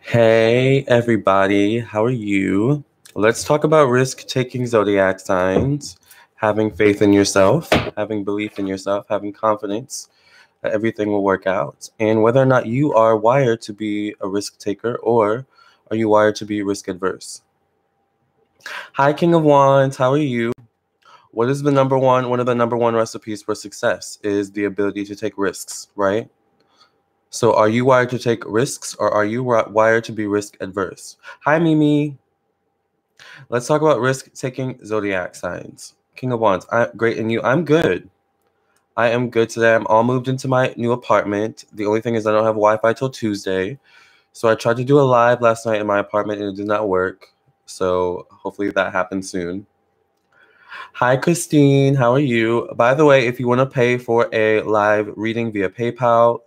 Hey, everybody. How are you? Let's talk about risk-taking zodiac signs, having faith in yourself, having belief in yourself, having confidence that everything will work out, and whether or not you are wired to be a risk taker or are you wired to be risk adverse. Hi, King of Wands. How are you? What is one of the number one recipes for success is the ability to take risks, right? So are you wired to take risks or are you wired to be risk adverse? Hi, Mimi. Let's talk about risk-taking zodiac signs. King of Wands, great, and you? I'm good. I am good today. I'm all moved into my new apartment. The only thing is I don't have Wi-Fi till Tuesday. So I tried to do a live last night in my apartment and it did not work. So hopefully that happens soon. Hi, Christine. How are you? By the way, if you want to pay for a live reading via PayPal,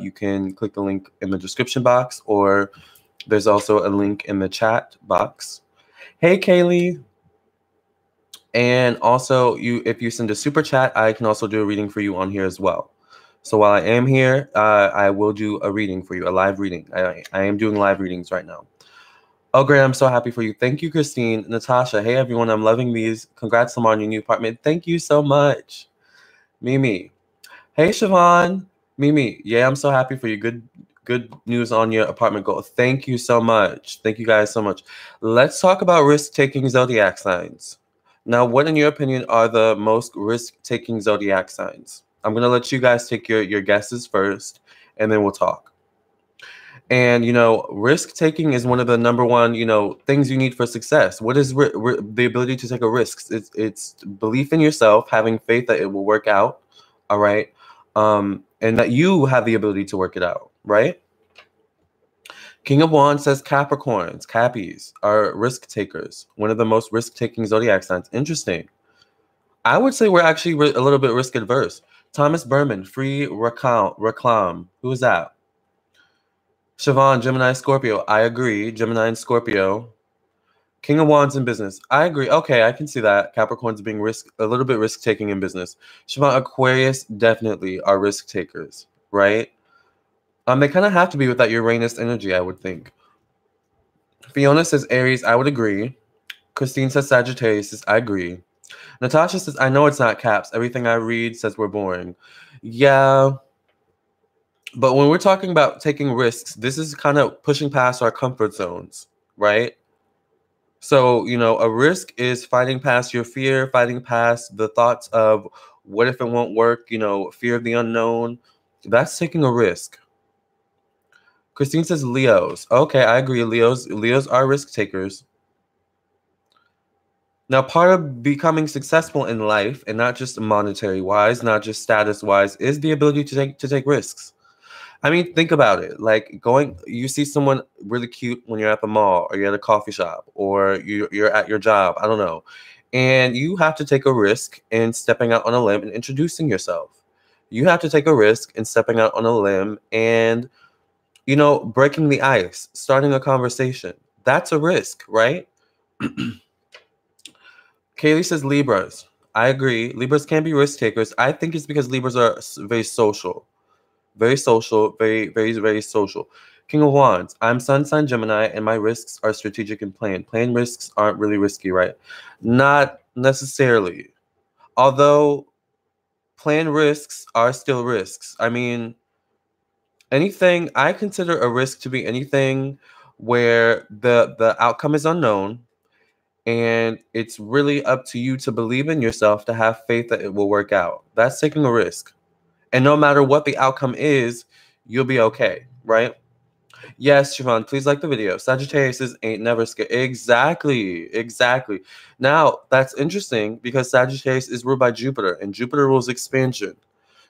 you can click the link in the description box, or there's also a link in the chat box. Hey, Kaylee. And also, if you send a super chat, I can also do a reading for you on here as well. So while I am here, I will do a reading for you, a live reading. I am doing live readings right now. Oh, great. I'm so happy for you. Thank you, Christine. Natasha. Hey, everyone. I'm loving these. Congrats, Lamarr, on your new apartment. Thank you so much. Mimi. Hey, Siobhan. Mimi. Yeah, I'm so happy for you. Good news on your apartment goal. Thank you so much. Thank you guys so much. Let's talk about risk-taking zodiac signs. Now, what, in your opinion, are the most risk-taking zodiac signs? I'm going to let you guys take your guesses first, and then we'll talk. And, risk-taking is one of the number one, things you need for success. What is the ability to take a risk? It's belief in yourself, having faith that it will work out, all right? And that you have the ability to work it out, right? King of Wands says Capricorns, Cappies, are risk takers. One of the most risk-taking zodiac signs. Interesting. I would say we're actually a little bit risk adverse. Thomas Berman, free reclam. Who is that? Siobhan, Gemini, Scorpio. I agree. Gemini and Scorpio. King of Wands in business. I agree. Okay, I can see that. Capricorns being a little bit risk-taking in business. Siobhan, Aquarius definitely are risk takers, right? They kind of have to be with that Uranus energy, I would think. Fiona says Aries. I would agree. Christine says Sagittarius. Says, I agree. Natasha says, I know it's not caps. Everything I read says we're boring. Yeah. But when we're talking about taking risks, this is kind of pushing past our comfort zones, right? So, a risk is fighting past your fear, fighting past the thoughts of what if it won't work, fear of the unknown. That's taking a risk. Christine says Leos. Okay, I agree. Leos are risk takers. Now, part of becoming successful in life, and not just monetary wise, not just status wise, is the ability to take risks. I mean, think about it. Like you see someone really cute when you're at the mall, or you're at a coffee shop, or you're at your job. I don't know, and you have to take a risk in stepping out on a limb and introducing yourself. You have to take a risk in stepping out on a limb and breaking the ice, starting a conversation. That's a risk, right? Kaylee says Libras. I agree. Libras can be risk takers. I think it's because Libras are very social. Very social, very, very, very social. King of Wands. I'm Sun sign Gemini, and my risks are strategic and planned. Planned risks aren't really risky, right? Not necessarily. Although planned risks are still risks. I mean, I consider a risk to be anything where the outcome is unknown, and it's really up to you to believe in yourself, to have faith that it will work out. That's taking a risk. And no matter what the outcome is, you'll be okay, right? Yes, Siobhan, please like the video. Sagittarius ain't never scared. Exactly. Now, that's interesting because Sagittarius is ruled by Jupiter, and Jupiter rules expansion.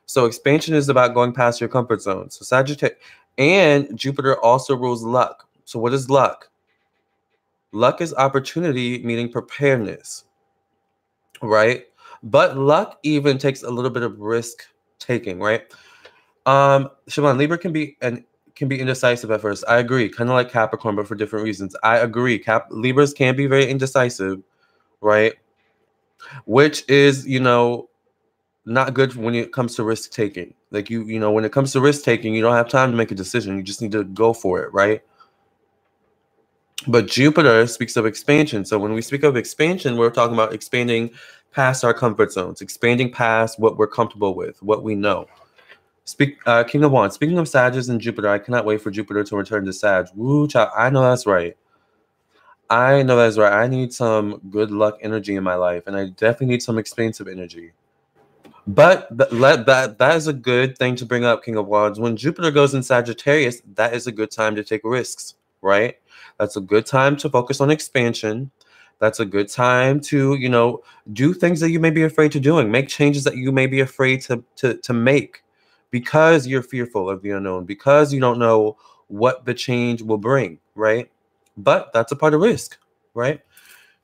So expansion is about going past your comfort zone. So Sagittarius, and Jupiter also rules luck. So what is luck? Luck is opportunity meeting preparedness, right? But luck even takes a little bit of risk taking, right? Siobhan, Libra can be indecisive at first. I agree. Kind of like Capricorn, but for different reasons. I agree. Libras can be very indecisive, right? Which is, not good when it comes to risk taking. Like when it comes to risk taking, you don't have time to make a decision. You just need to go for it, right? But Jupiter speaks of expansion. So when we speak of expansion, we're talking about expanding past our comfort zones, expanding past what we're comfortable with, what we know. King of Wands. Speaking of Sagittarius and Jupiter, I cannot wait for Jupiter to return to Sag. Woo, child. I know that's right. I know that's right. I need some good luck energy in my life, and I definitely need some expansive energy. But that is a good thing to bring up, King of Wands. When Jupiter goes in Sagittarius, that is a good time to take risks, right? That's a good time to focus on expansion. That's a good time to, do things that you may be afraid to doing, make changes that you may be afraid to make because you're fearful of the unknown, because you don't know what the change will bring, right? But that's a part of risk, right?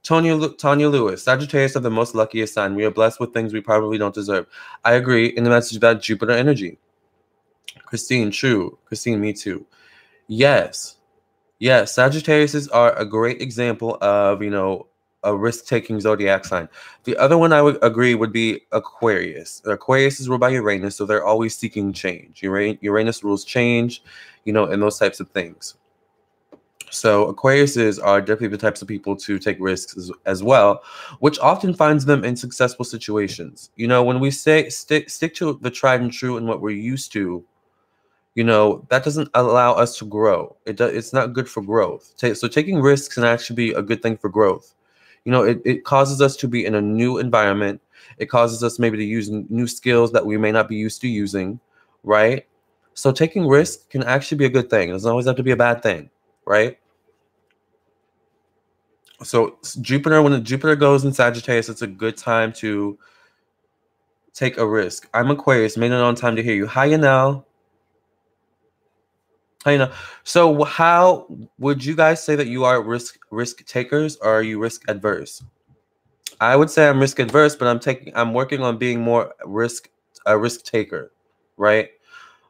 Tanya Lewis, Sagittarius are the most luckiest sign. We are blessed with things we probably don't deserve. I agree in the message about Jupiter energy. Christine, true. Christine, me too. Yes. Yes, Sagittarius are a great example of, a risk-taking zodiac sign. The other one I would agree would be Aquarius. Aquarius is ruled by Uranus, so they're always seeking change. Uranus rules change, and those types of things. So Aquariuses are definitely the types of people to take risks as well, which often finds them in successful situations. When we say stick to the tried and true and what we're used to, that doesn't allow us to grow. It's not good for growth. So taking risks can actually be a good thing for growth. It causes us to be in a new environment. It causes us maybe to use new skills that we may not be used to using, right? So taking risks can actually be a good thing. It doesn't always have to be a bad thing, right? So when Jupiter goes in Sagittarius, it's a good time to take a risk. I'm Aquarius, made it on time to hear you. Hi, Yanel. So how would you guys say that you are risk takers, or are you risk adverse? I would say I'm risk adverse, but I'm working on being more a risk taker, right?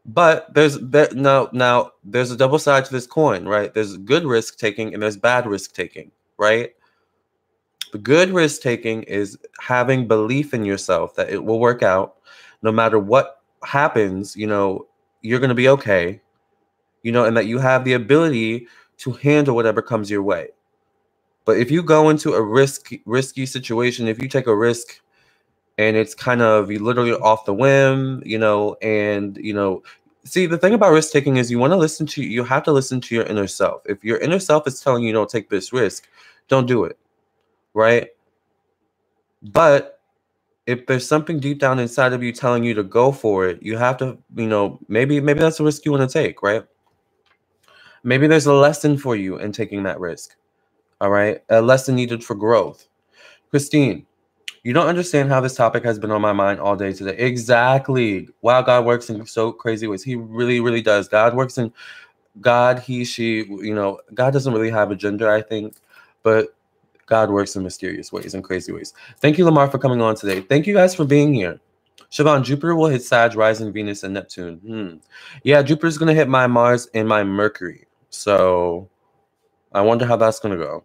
But there's a double side to this coin, right? There's good risk taking and there's bad risk taking, right? The good risk taking is having belief in yourself that it will work out no matter what happens, you're going to be okay, and that you have the ability to handle whatever comes your way. But if you go into a risky situation, if you take a risk and it's kind of you literally off the whim, see, the thing about risk taking is you have to listen to your inner self. If your inner self is telling you don't take this risk, don't do it, right? But if there's something deep down inside of you telling you to go for it, you have to, maybe that's a risk you want to take, right? Maybe there's a lesson for you in taking that risk. All right. A lesson needed for growth. Christine, you don't understand how this topic has been on my mind all day today. Exactly. Wow, God works in so crazy ways. He really, really does. God works in God, he, she, God doesn't really have a gender, I think, but God works in mysterious ways and crazy ways. Thank you, Lamarr, for coming on today. Thank you guys for being here. Siobhan, Jupiter will hit Sag, rising Venus, and Neptune. Yeah, Jupiter's going to hit my Mars and my Mercury. So I wonder how that's going to go.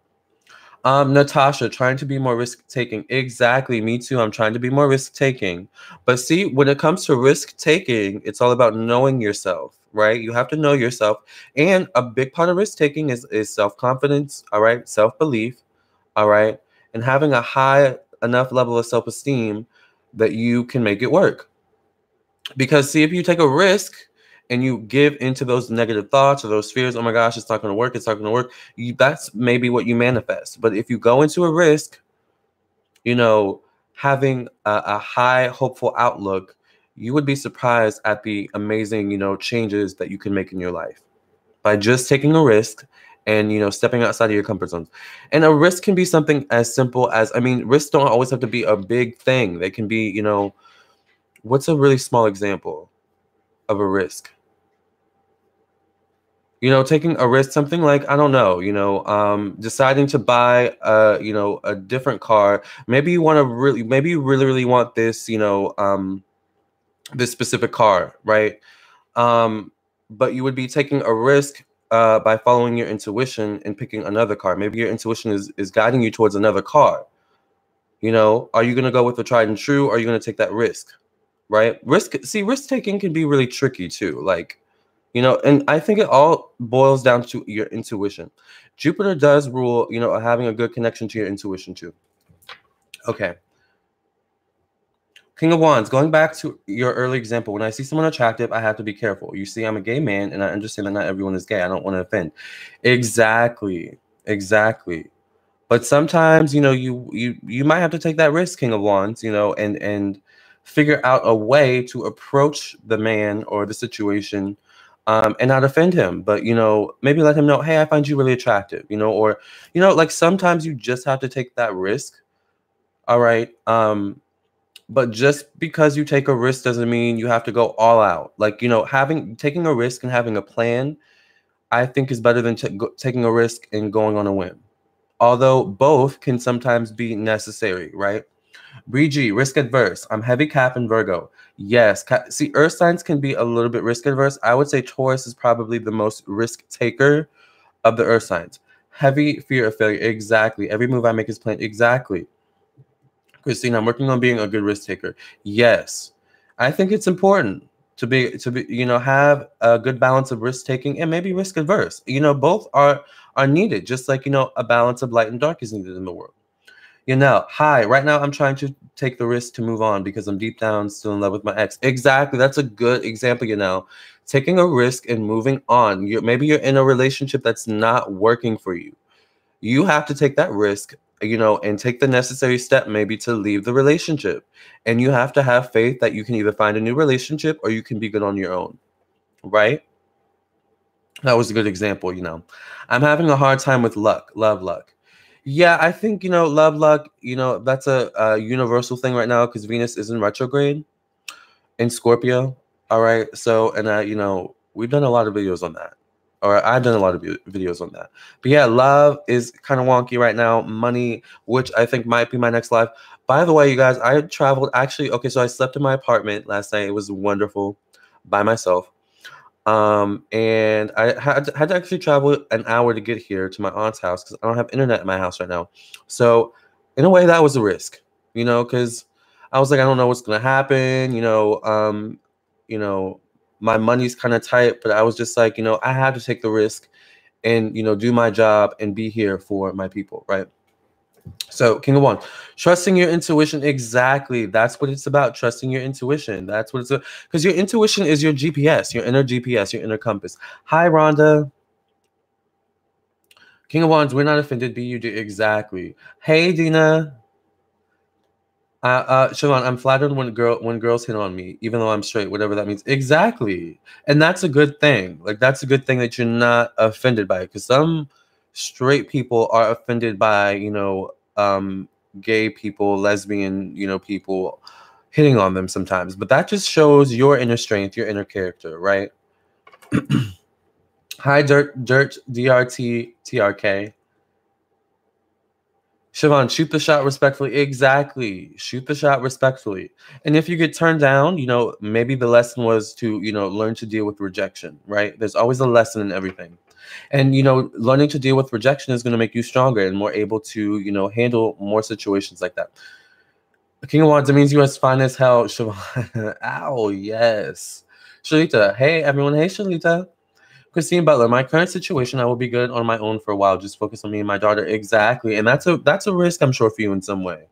Natasha, trying to be more risk-taking. Exactly, me too. I'm trying to be more risk-taking. But see, when it comes to risk-taking, it's all about knowing yourself, right? You have to know yourself. And a big part of risk-taking is self-confidence, all right? Self-belief, all right? And having a high enough level of self-esteem that you can make it work. Because see, if you take a risk and you give into those negative thoughts or those fears, oh my gosh, it's not going to work, it's not going to work, that's maybe what you manifest. But if you go into a risk, having a high hopeful outlook, you would be surprised at the amazing, changes that you can make in your life by just taking a risk and, stepping outside of your comfort zones. And a risk can be something as simple as, risks don't always have to be a big thing. They can be, what's a really small example of a risk? Taking a risk, something like, I don't know, deciding to buy, a different car. Maybe you really want this, this specific car, right? But you would be taking a risk by following your intuition and picking another car. Maybe your intuition is guiding you towards another car. Are you going to go with the tried and true? Or are you going to take that risk, right? Risk taking can be really tricky too. Like, You know, and I think it all boils down to your intuition. Jupiter does rule, you know, having a good connection to your intuition too. Okay. King of Wands, going back to your early example, when I see someone attractive, I have to be careful. You see, I'm a gay man, and I understand that not everyone is gay. I don't want to offend. Exactly. Exactly. But sometimes, you know, you might have to take that risk, King of Wands, you know, and figure out a way to approach the man or the situation, and not offend him. But, you know, maybe let him know, hey, I find you really attractive, you know, or, you know, like sometimes you just have to take that risk. All right. But just because you take a risk doesn't mean you have to go all out. Like, you know, taking a risk and having a plan, I think is better than taking a risk and going on a whim. Although both can sometimes be necessary, right? Brigi, risk adverse. I'm heavy Cap and Virgo. Yes. See, Earth signs can be a little bit risk adverse. I would say Taurus is probably the most risk taker of the Earth signs. Heavy fear of failure. Exactly. Every move I make is planned. Exactly. Christine, I'm working on being a good risk taker. Yes. I think it's important to be, you know, have a good balance of risk taking and maybe risk adverse. You know, both are needed, just like, you know, a balance of light and dark is needed in the world. You know, hi, right now I'm trying to take the risk to move on because I'm deep down still in love with my ex. Exactly. That's a good example, you know, taking a risk and moving on. Maybe you're in a relationship that's not working for you. You have to take that risk, you know, and take the necessary step maybe to leave the relationship. And you have to have faith that you can either find a new relationship or you can be good on your own, right? That was a good example, you know. I'm having a hard time with luck, love luck. Yeah, I think, you know, love luck, you know, that's a universal thing right now because Venus is in retrograde in Scorpio. All right. So, and you know, we've done a lot of videos on that. Or I've done a lot of videos on that. But yeah, love is kind of wonky right now. Money, which I think might be my next life. By the way, you guys, I traveled actually. Okay, so I slept in my apartment last night. It was wonderful by myself. And I had to actually travel an hour to get here to my aunt's house because I don't have internet in my house right now. So, in a way, that was a risk, you know, because I was like, I don't know what's gonna happen, you know, my money's kind of tight, but I was just like, you know, I had to take the risk and, you know, do my job and be here for my people, right? So, King of Wands, trusting your intuition. Exactly. That's what it's about. Trusting your intuition. That's what it's about. Because your intuition is your GPS, your inner GPS, your inner compass. Hi, Rhonda. King of Wands, we're not offended. BUD. Exactly. Hey, Dina. Siobhan, I'm flattered when girls hit on me, even though I'm straight, whatever that means. Exactly. And that's a good thing. Like, that's a good thing that you're not offended by it. Because some straight people are offended by, you know, gay people, lesbian, you know, people hitting on them sometimes. But that just shows your inner strength, your inner character, right? Hi, Dirt, DRT, TRK. Siobhan, shoot the shot respectfully. Exactly. Shoot the shot respectfully. And if you get turned down, you know, maybe the lesson was to, you know, learn to deal with rejection, right? There's always a lesson in everything. And, you know, learning to deal with rejection is going to make you stronger and more able to, you know, handle more situations like that. King of Wands, it means you as fine as hell, Siobhan. Ow, yes. Shalita, hey, everyone. Hey, Shalita. Christine Butler, my current situation, I will be good on my own for a while. Just focus on me and my daughter. Exactly. And that's a risk, I'm sure, for you in some way.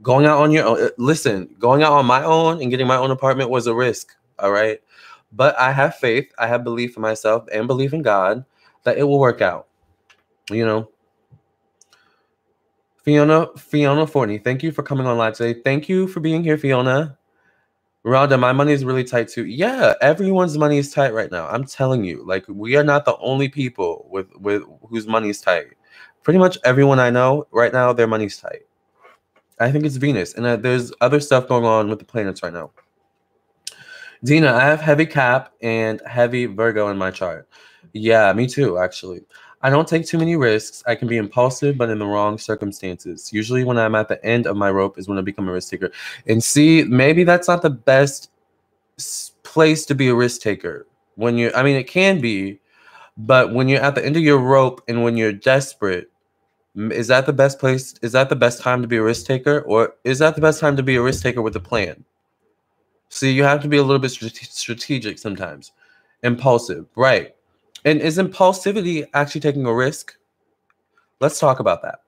Going out on your own. Listen, going out on my own and getting my own apartment was a risk. All right. But I have faith. I have belief in myself and belief in God that it will work out. You know. Fiona Forney, thank you for coming on live today. Thank you for being here, Fiona. Rhonda, my money is really tight too. Yeah, everyone's money is tight right now. I'm telling you, like, we are not the only people with whose money is tight. Pretty much everyone I know right now, their money's tight. I think it's Venus, and there's other stuff going on with the planets right now. Dina, I have heavy Cap and heavy Virgo in my chart. Yeah, me too, actually. I don't take too many risks. I can be impulsive, but in the wrong circumstances. Usually when I'm at the end of my rope is when I become a risk taker. And see, maybe that's not the best place to be a risk taker. When you're, I mean, it can be, but when you're at the end of your rope and when you're desperate, is that the best place? Is that the best time to be a risk taker? Or is that the best time to be a risk taker with a plan? See, you have to be a little bit strategic sometimes. Impulsive, right? And is impulsivity actually taking a risk? Let's talk about that.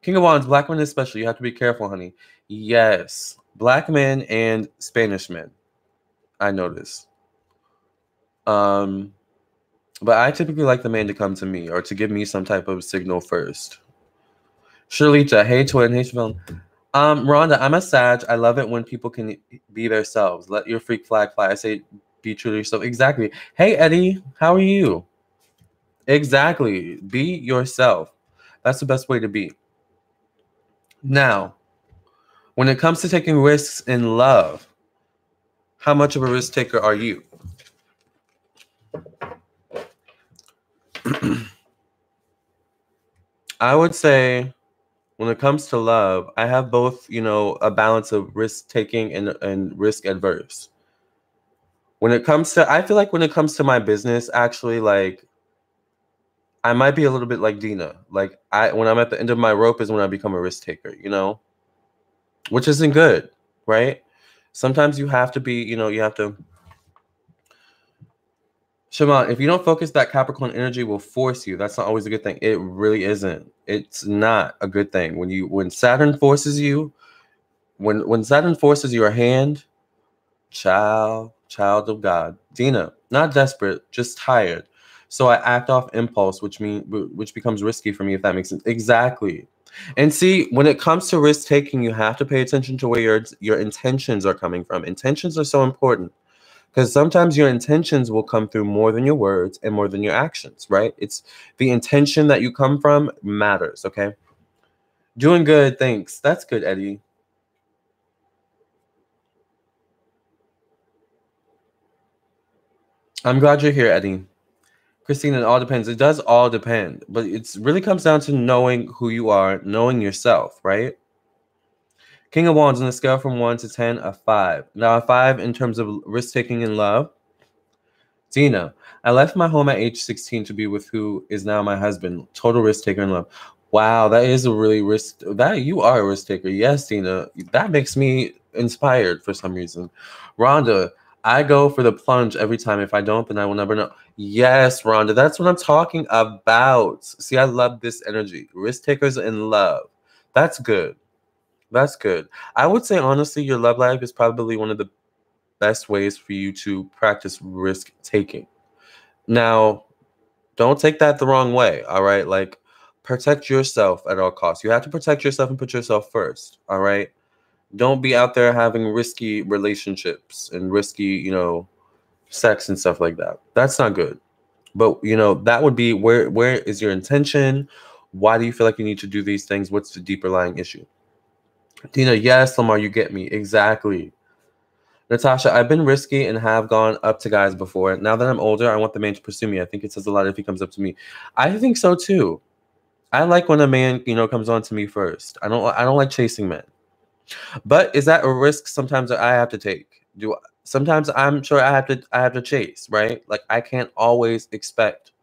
King of Wands, black men especially, you have to be careful, honey. Yes, black men and Spanish men. I notice. But I typically like the man to come to me or to give me some type of signal first. Shirlita, hey twin, hey Siobhan. Rhonda, I'm a Sag. I love it when people can be themselves. Let your freak flag fly. I say be true to yourself. Exactly. Hey Eddie, how are you? Exactly. Be yourself. That's the best way to be. Now, when it comes to taking risks in love, how much of a risk taker are you? I would say when it comes to love, I have both, a balance of risk taking and risk adverse. When it comes to, I feel like when it comes to my business, actually, like, I might be a little bit like Dina. Like, when I'm at the end of my rope is when I become a risk taker, which isn't good, right? Sometimes you have to be, you have to. Shimon, if you don't focus, that Capricorn energy will force you. That's not always a good thing. It really isn't. It's not a good thing. When Saturn forces you, when Saturn forces your hand, child of God, Dina, not desperate, just tired. So I act off impulse, which becomes risky for me, if that makes sense. Exactly. And see, when it comes to risk taking, you have to pay attention to where your intentions are coming from. Intentions are so important. Because sometimes your intentions will come through more than your words and more than your actions, right? It's the intention that you come from matters, okay? Doing good, thanks. That's good, Eddie. I'm glad you're here, Eddie. Christine, it all depends. It does all depend, but it really comes down to knowing who you are, knowing yourself, right? King of Wands on a scale from 1 to 10, a 5. Now, a 5 in terms of risk-taking in love. Dina, I left my home at age 16 to be with who is now my husband. Total risk taker in love. Wow, that is a really risk. That you are a risk taker. Yes, Dina. That makes me inspired for some reason. Rhonda, I go for the plunge every time. If I don't, then I will never know. Yes, Rhonda, that's what I'm talking about. See, I love this energy. Risk takers in love. That's good. That's good. I would say, honestly, your love life is probably one of the best ways for you to practice risk taking. Now, don't take that the wrong way, all right? Like, protect yourself at all costs. You have to protect yourself and put yourself first, all right? Don't be out there having risky relationships and risky, sex and stuff like that. That's not good. But, that would be where is your intention? Why do you feel like you need to do these things? What's the deeper lying issue? Tina, yes, Lamarr, you get me. Exactly. Natasha, I've been risky and have gone up to guys before. Now that I'm older, I want the man to pursue me. I think it says a lot if he comes up to me. I think so too. I like when a man, comes on to me first. I don't like chasing men. But is that a risk sometimes that I have to take? Sometimes I'm sure I have to chase, right? Like I can't always expect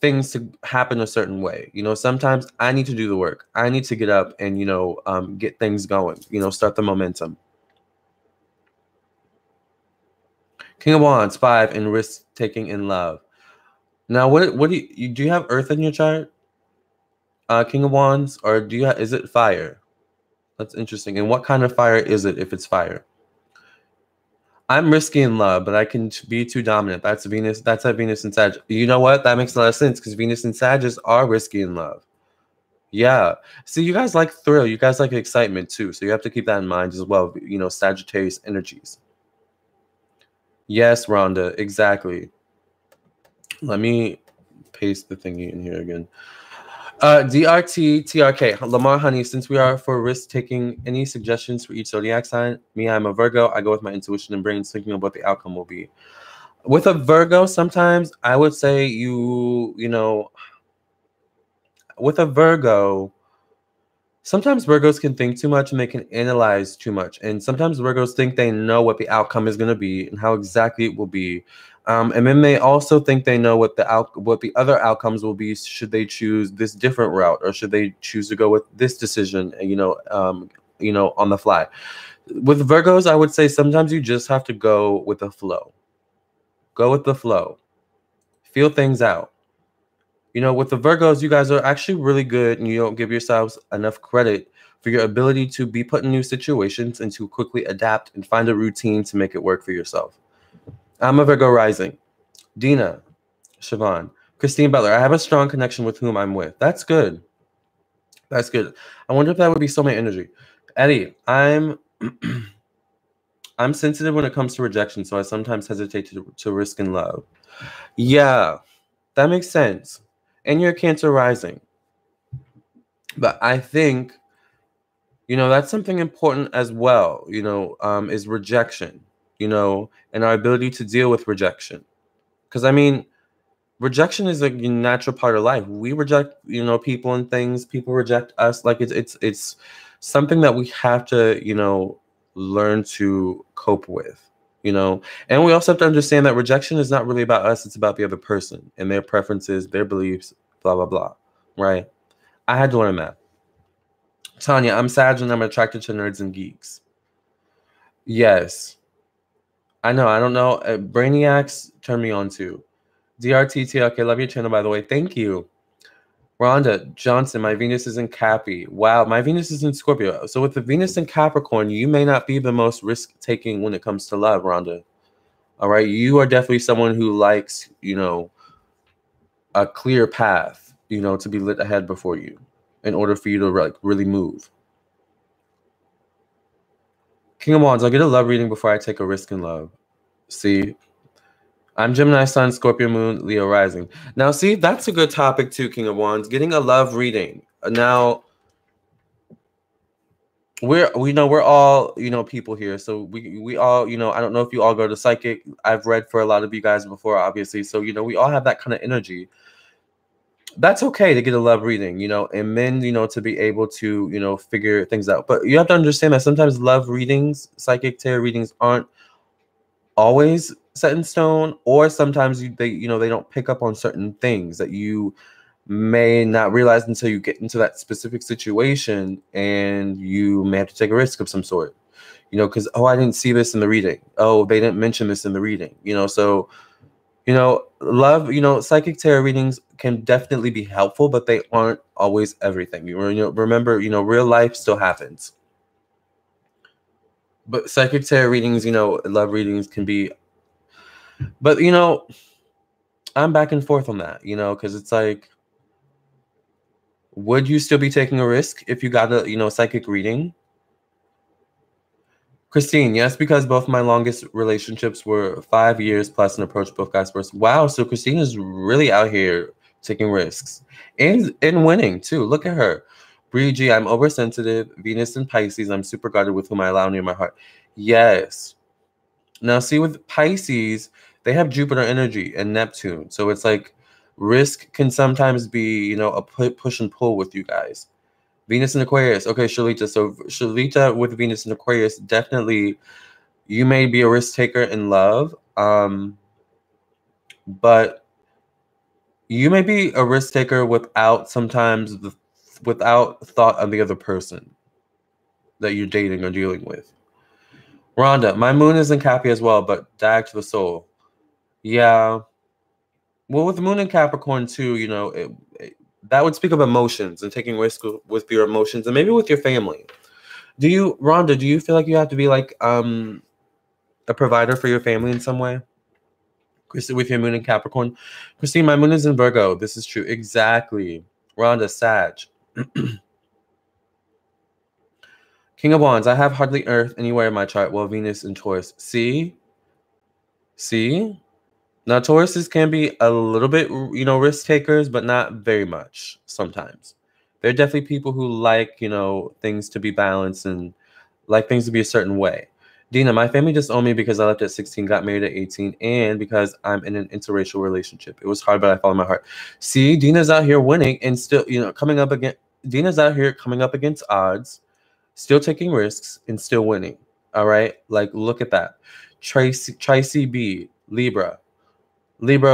things to happen a certain way. Sometimes I need to do the work. I need to get up and get things going, start the momentum. King of Wands, 5 in risk taking in love. Now, what do you have Earth in your chart? King of Wands, or is it fire? That's interesting. And what kind of fire is it if it's fire? I'm risky in love, but I can be too dominant. That's Venus. That's a Venus and Sag. You know what? That makes a lot of sense because Venus and Sagittarius are risky in love. Yeah. See, you guys like thrill. You guys like excitement too. So you have to keep that in mind as well. Sagittarius energies. Yes, Rhonda. Exactly. Let me paste the thingy in here again. DRT, TRK, Lamarr Honey, since we are for risk taking, any suggestions for each zodiac sign? Me, I'm a Virgo. I go with my intuition and brain thinking of what the outcome will be. With a Virgo, sometimes I would say with a Virgo, sometimes Virgos can think too much and they can analyze too much. And sometimes Virgos think they know what the outcome is going to be and how exactly it will be. And then they also think they know what the other outcomes will be should they choose this different route or should they choose to go with this decision, on the fly. With Virgos, I would say sometimes you just have to go with the flow. Go with the flow. Feel things out. You know, with the Virgos, you guys are actually really good, and you don't give yourselves enough credit for your ability to be put in new situations and to quickly adapt and find a routine to make it work for yourself. I'm a Virgo rising. Dina, Siobhan, Christine Butler. I have a strong connection with whom I'm with. That's good. That's good. I wonder if that would be soulmate energy. Eddie, I'm sensitive when it comes to rejection, so I sometimes hesitate to risk in love. Yeah, that makes sense. And you're Cancer rising. But I think, you know, that's something important as well, you know, is rejection, you know, and our ability to deal with rejection. Because, I mean, rejection is a natural part of life. We reject, you know, people and things. People reject us. Like it's something that we have to, you know, learn to cope with, you know. And we also have to understand that rejection is not really about us. It's about the other person and their preferences, their beliefs, blah, blah, blah. Right? I had to learn that. Tanya, I'm Sag and I'm attracted to nerds and geeks. Yes. I know. I don't know. Brainiacs turn me on too. DRTT, okay, love your channel, by the way. Thank you. Rhonda Johnson, my Venus is in Cappy. Wow, my Venus is in Scorpio. So with the Venus in Capricorn, you may not be the most risk-taking when it comes to love, Rhonda. All right, you are definitely someone who likes, you know, a clear path, you know, to be lit ahead before you in order for you to like really move. King of Wands, I'll get a love reading before I take a risk in love. See? I'm Gemini Sun, Scorpio Moon, Leo Rising. Now, see, that's a good topic too, King of Wands. Getting a love reading. Now, we're all, you know, people here. So we all, you know, I don't know if you all go to psychic. I've read for a lot of you guys before, obviously. So, you know, we all have that kind of energy. That's okay to get a love reading, you know, and then, you know, to be able to, you know, figure things out. But you have to understand that sometimes love readings, psychic tarot readings aren't always set in stone, or sometimes they don't pick up on certain things that you may not realize until you get into that specific situation, and you may have to take a risk of some sort, you know, because, oh, I didn't see this in the reading. Oh, they didn't mention this in the reading, you know. So, you know, love, you know, psychic tarot readings can definitely be helpful, but they aren't always everything. You know, remember, you know, real life still happens. But psychic tarot readings, you know, love readings can be. But, you know, I'm back and forth on that, you know, because it's like, would you still be taking a risk if you got a, you know, psychic reading? Christine, yes, because both my longest relationships were 5 years plus and approached both guys first. Wow, so Christine is really out here taking risks and winning too. Look at her. Bree G, I'm oversensitive. Venus and Pisces, I'm super guarded with whom I allow near my heart. Yes. Now, see, with Pisces, they have Jupiter energy and Neptune. So it's like risk can sometimes be, you know, a push and pull with you guys. Venus and Aquarius. Okay, Shalita. So Shalita with Venus and Aquarius, definitely you may be a risk taker in love. But you may be a risk taker without without thought of the other person that you're dating or dealing with. Rhonda, my moon is in Cappy as well, but dag to the soul. Yeah. Well, with the moon in Capricorn too, you know, that would speak of emotions and taking risk with your emotions and maybe with your family. Rhonda, do you feel like you have to be like a provider for your family in some way? Christine, with your moon in Capricorn. Christine, my moon is in Virgo. This is true. Exactly. Rhonda, Sag. King of Wands, I have hardly Earth anywhere in my chart. Well, Venus and Taurus. See? Now, Tauruses can be a little bit, you know, risk takers, but not very much sometimes. They're definitely people who like, you know, things to be balanced and like things to be a certain way. Dina, my family just owned me because I left at 16, got married at 18, and because I'm in an interracial relationship. It was hard, but I followed my heart. See, Dina's out here winning and still, you know, Dina's out here coming up against odds, still taking risks and still winning. All right? Like, look at that. Tracy B, Libra,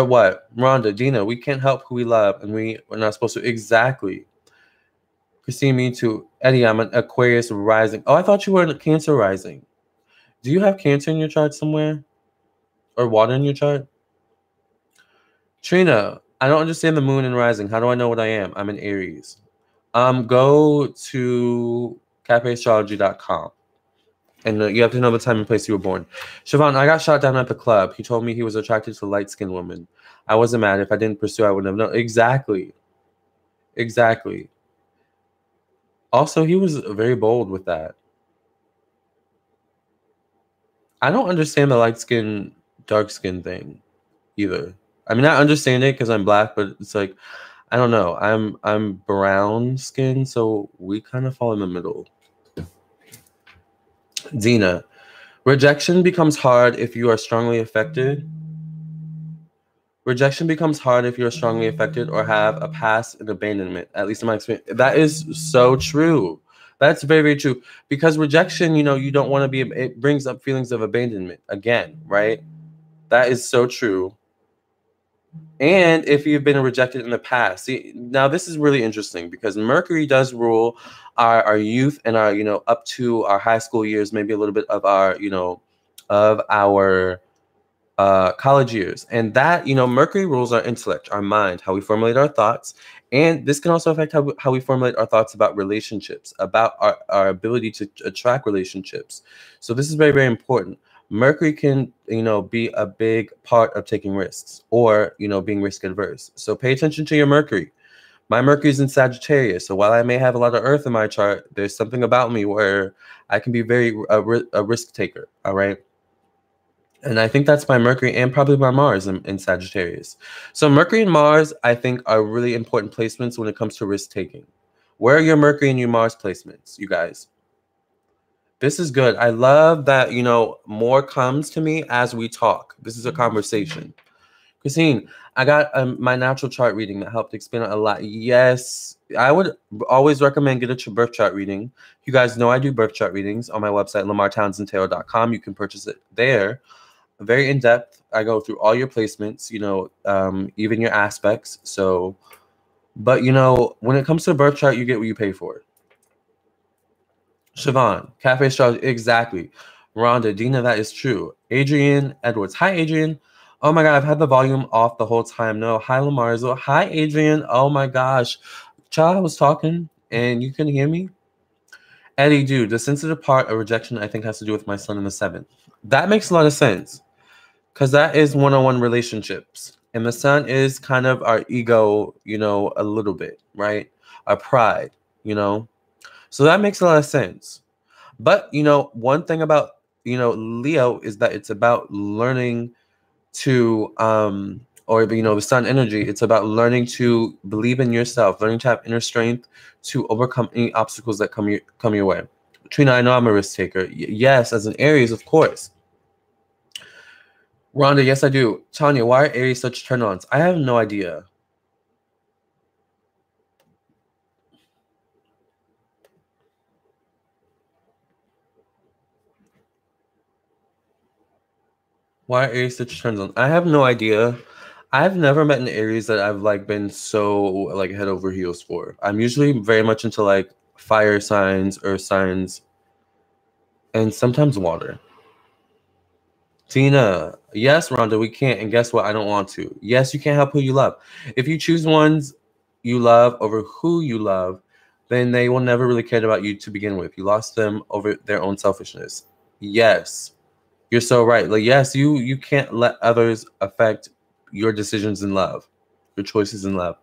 what? Rhonda, Dina, we can't help who we love, and we're not supposed to. Exactly. Christine, me too. Eddie, I'm an Aquarius rising. Oh, I thought you were a Cancer rising. Do you have Cancer in your chart somewhere? Or water in your chart? Trina, I don't understand the moon and rising. How do I know what I am? I'm an Aries. Go to cafeastrology.com. And you have to know the time and place you were born. Siobhan, I got shot down at the club. He told me he was attracted to light-skinned women. I wasn't mad. If I didn't pursue, I wouldn't have known. Exactly. Exactly. Also, he was very bold with that. I don't understand the light-skin, dark-skin thing either. I mean, I understand it because I'm black, but it's like, I don't know. I'm brown skin, so we kind of fall in the middle. Dina, rejection becomes hard if you are strongly affected. Rejection becomes hard if you're strongly affected or have a past in abandonment, at least in my experience. That is so true. That's very, very true. Because rejection, you don't want to be, it brings up feelings of abandonment again, right? That is so true. And if you've been rejected in the past. See, now this is really interesting because Mercury does rule our youth and our, up to our high school years, maybe a little bit of our, of our college years. And that, Mercury rules our intellect, our mind, how we formulate our thoughts. And this can also affect how we formulate our thoughts about relationships, about our ability to attract relationships. So this is very, very important. Mercury can, be a big part of taking risks or, being risk adverse. So pay attention to your Mercury. My Mercury is in Sagittarius. So while I may have a lot of Earth in my chart, there's something about me where I can be a risk taker. All right. And I think that's my Mercury and probably my Mars in Sagittarius. So Mercury and Mars, I think, are really important placements when it comes to risk taking. Where are your Mercury and your Mars placements, you guys? This is good. I love that, more comes to me as we talk. This is a conversation. Christine, I got my natural chart reading that helped explain it a lot. Yes, I would always recommend get a birth chart reading. You guys know I do birth chart readings on my website, lamartownsendtarot.com. You can purchase it there. Very in-depth. I go through all your placements, even your aspects. So, but, when it comes to a birth chart, you get what you pay for. Siobhan, Cafe Astrology, exactly. Rhonda, Dina, that is true. Adrian Edwards. Hi, Adrian. Oh my God, I've had the volume off the whole time. No. Hi, Lamarzo. Hi, Adrian. Oh my gosh. Child, I was talking and you couldn't hear me. Eddie, dude, the sensitive part of rejection, I think, has to do with my son in the 7th. That makes a lot of sense because that is one-on-one relationships. And the sun is kind of our ego, a little bit, right? Our pride, So that makes a lot of sense. But, one thing about, Leo is that it's about learning to, or, the sun energy, it's about learning to believe in yourself, learning to have inner strength to overcome any obstacles that come your way. Trina, I know I'm a risk taker. Yes, as an Aries, of course. Rhonda, yes, I do. Tanya, why are Aries such turn-ons? I have no idea. Why are Aries such turn-ons? I have no idea. I've never met an Aries that I've been so head over heels for. I'm usually very much into fire signs, earth signs, and sometimes water. Tina, yes, Rhonda, we can't. And guess what? I don't want to. Yes, you can't help who you love. If you choose ones you love over who you love, then they will never really care about you to begin with. You lost them over their own selfishness. Yes, you're so right. Yes, you can't let others affect your decisions in love, your choices in love.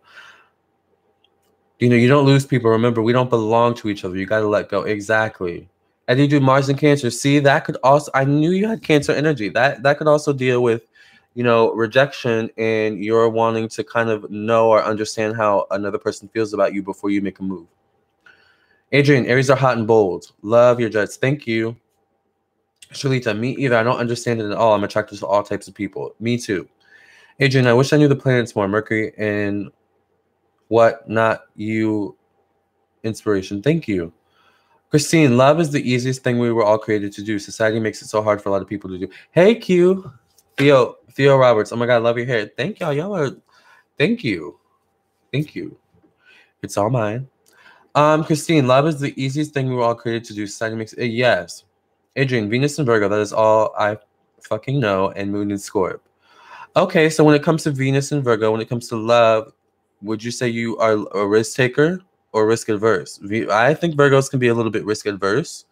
You don't lose people. Remember, we don't belong to each other. You got to let go. Exactly. And you do Mars and Cancer. See, that could also, I knew you had Cancer energy. That could also deal with, rejection and you're wanting to kind of know or understand how another person feels about you before you make a move. Adrian, Aries are hot and bold. Love your jets. Thank you. Shalita, me either. I don't understand it at all. I'm attracted to all types of people. Me too. Adrian, I wish I knew the planets more. Mercury and what not you inspiration. Thank you. Christine, love is the easiest thing we were all created to do. Society makes it so hard for a lot of people to do. Hey, Q. Theo Roberts. Oh my God, I love your hair. Thank y'all. Thank you. Thank you. It's all mine. Christine, love is the easiest thing we were all created to do. Society makes it. Yes. Adrian, Venus and Virgo. That is all I fucking know. And Moon and Scorp. Okay, so when it comes to Venus and Virgo, when it comes to love, would you say you are a risk taker or risk adverse? I think Virgos can be a little bit risk adverse,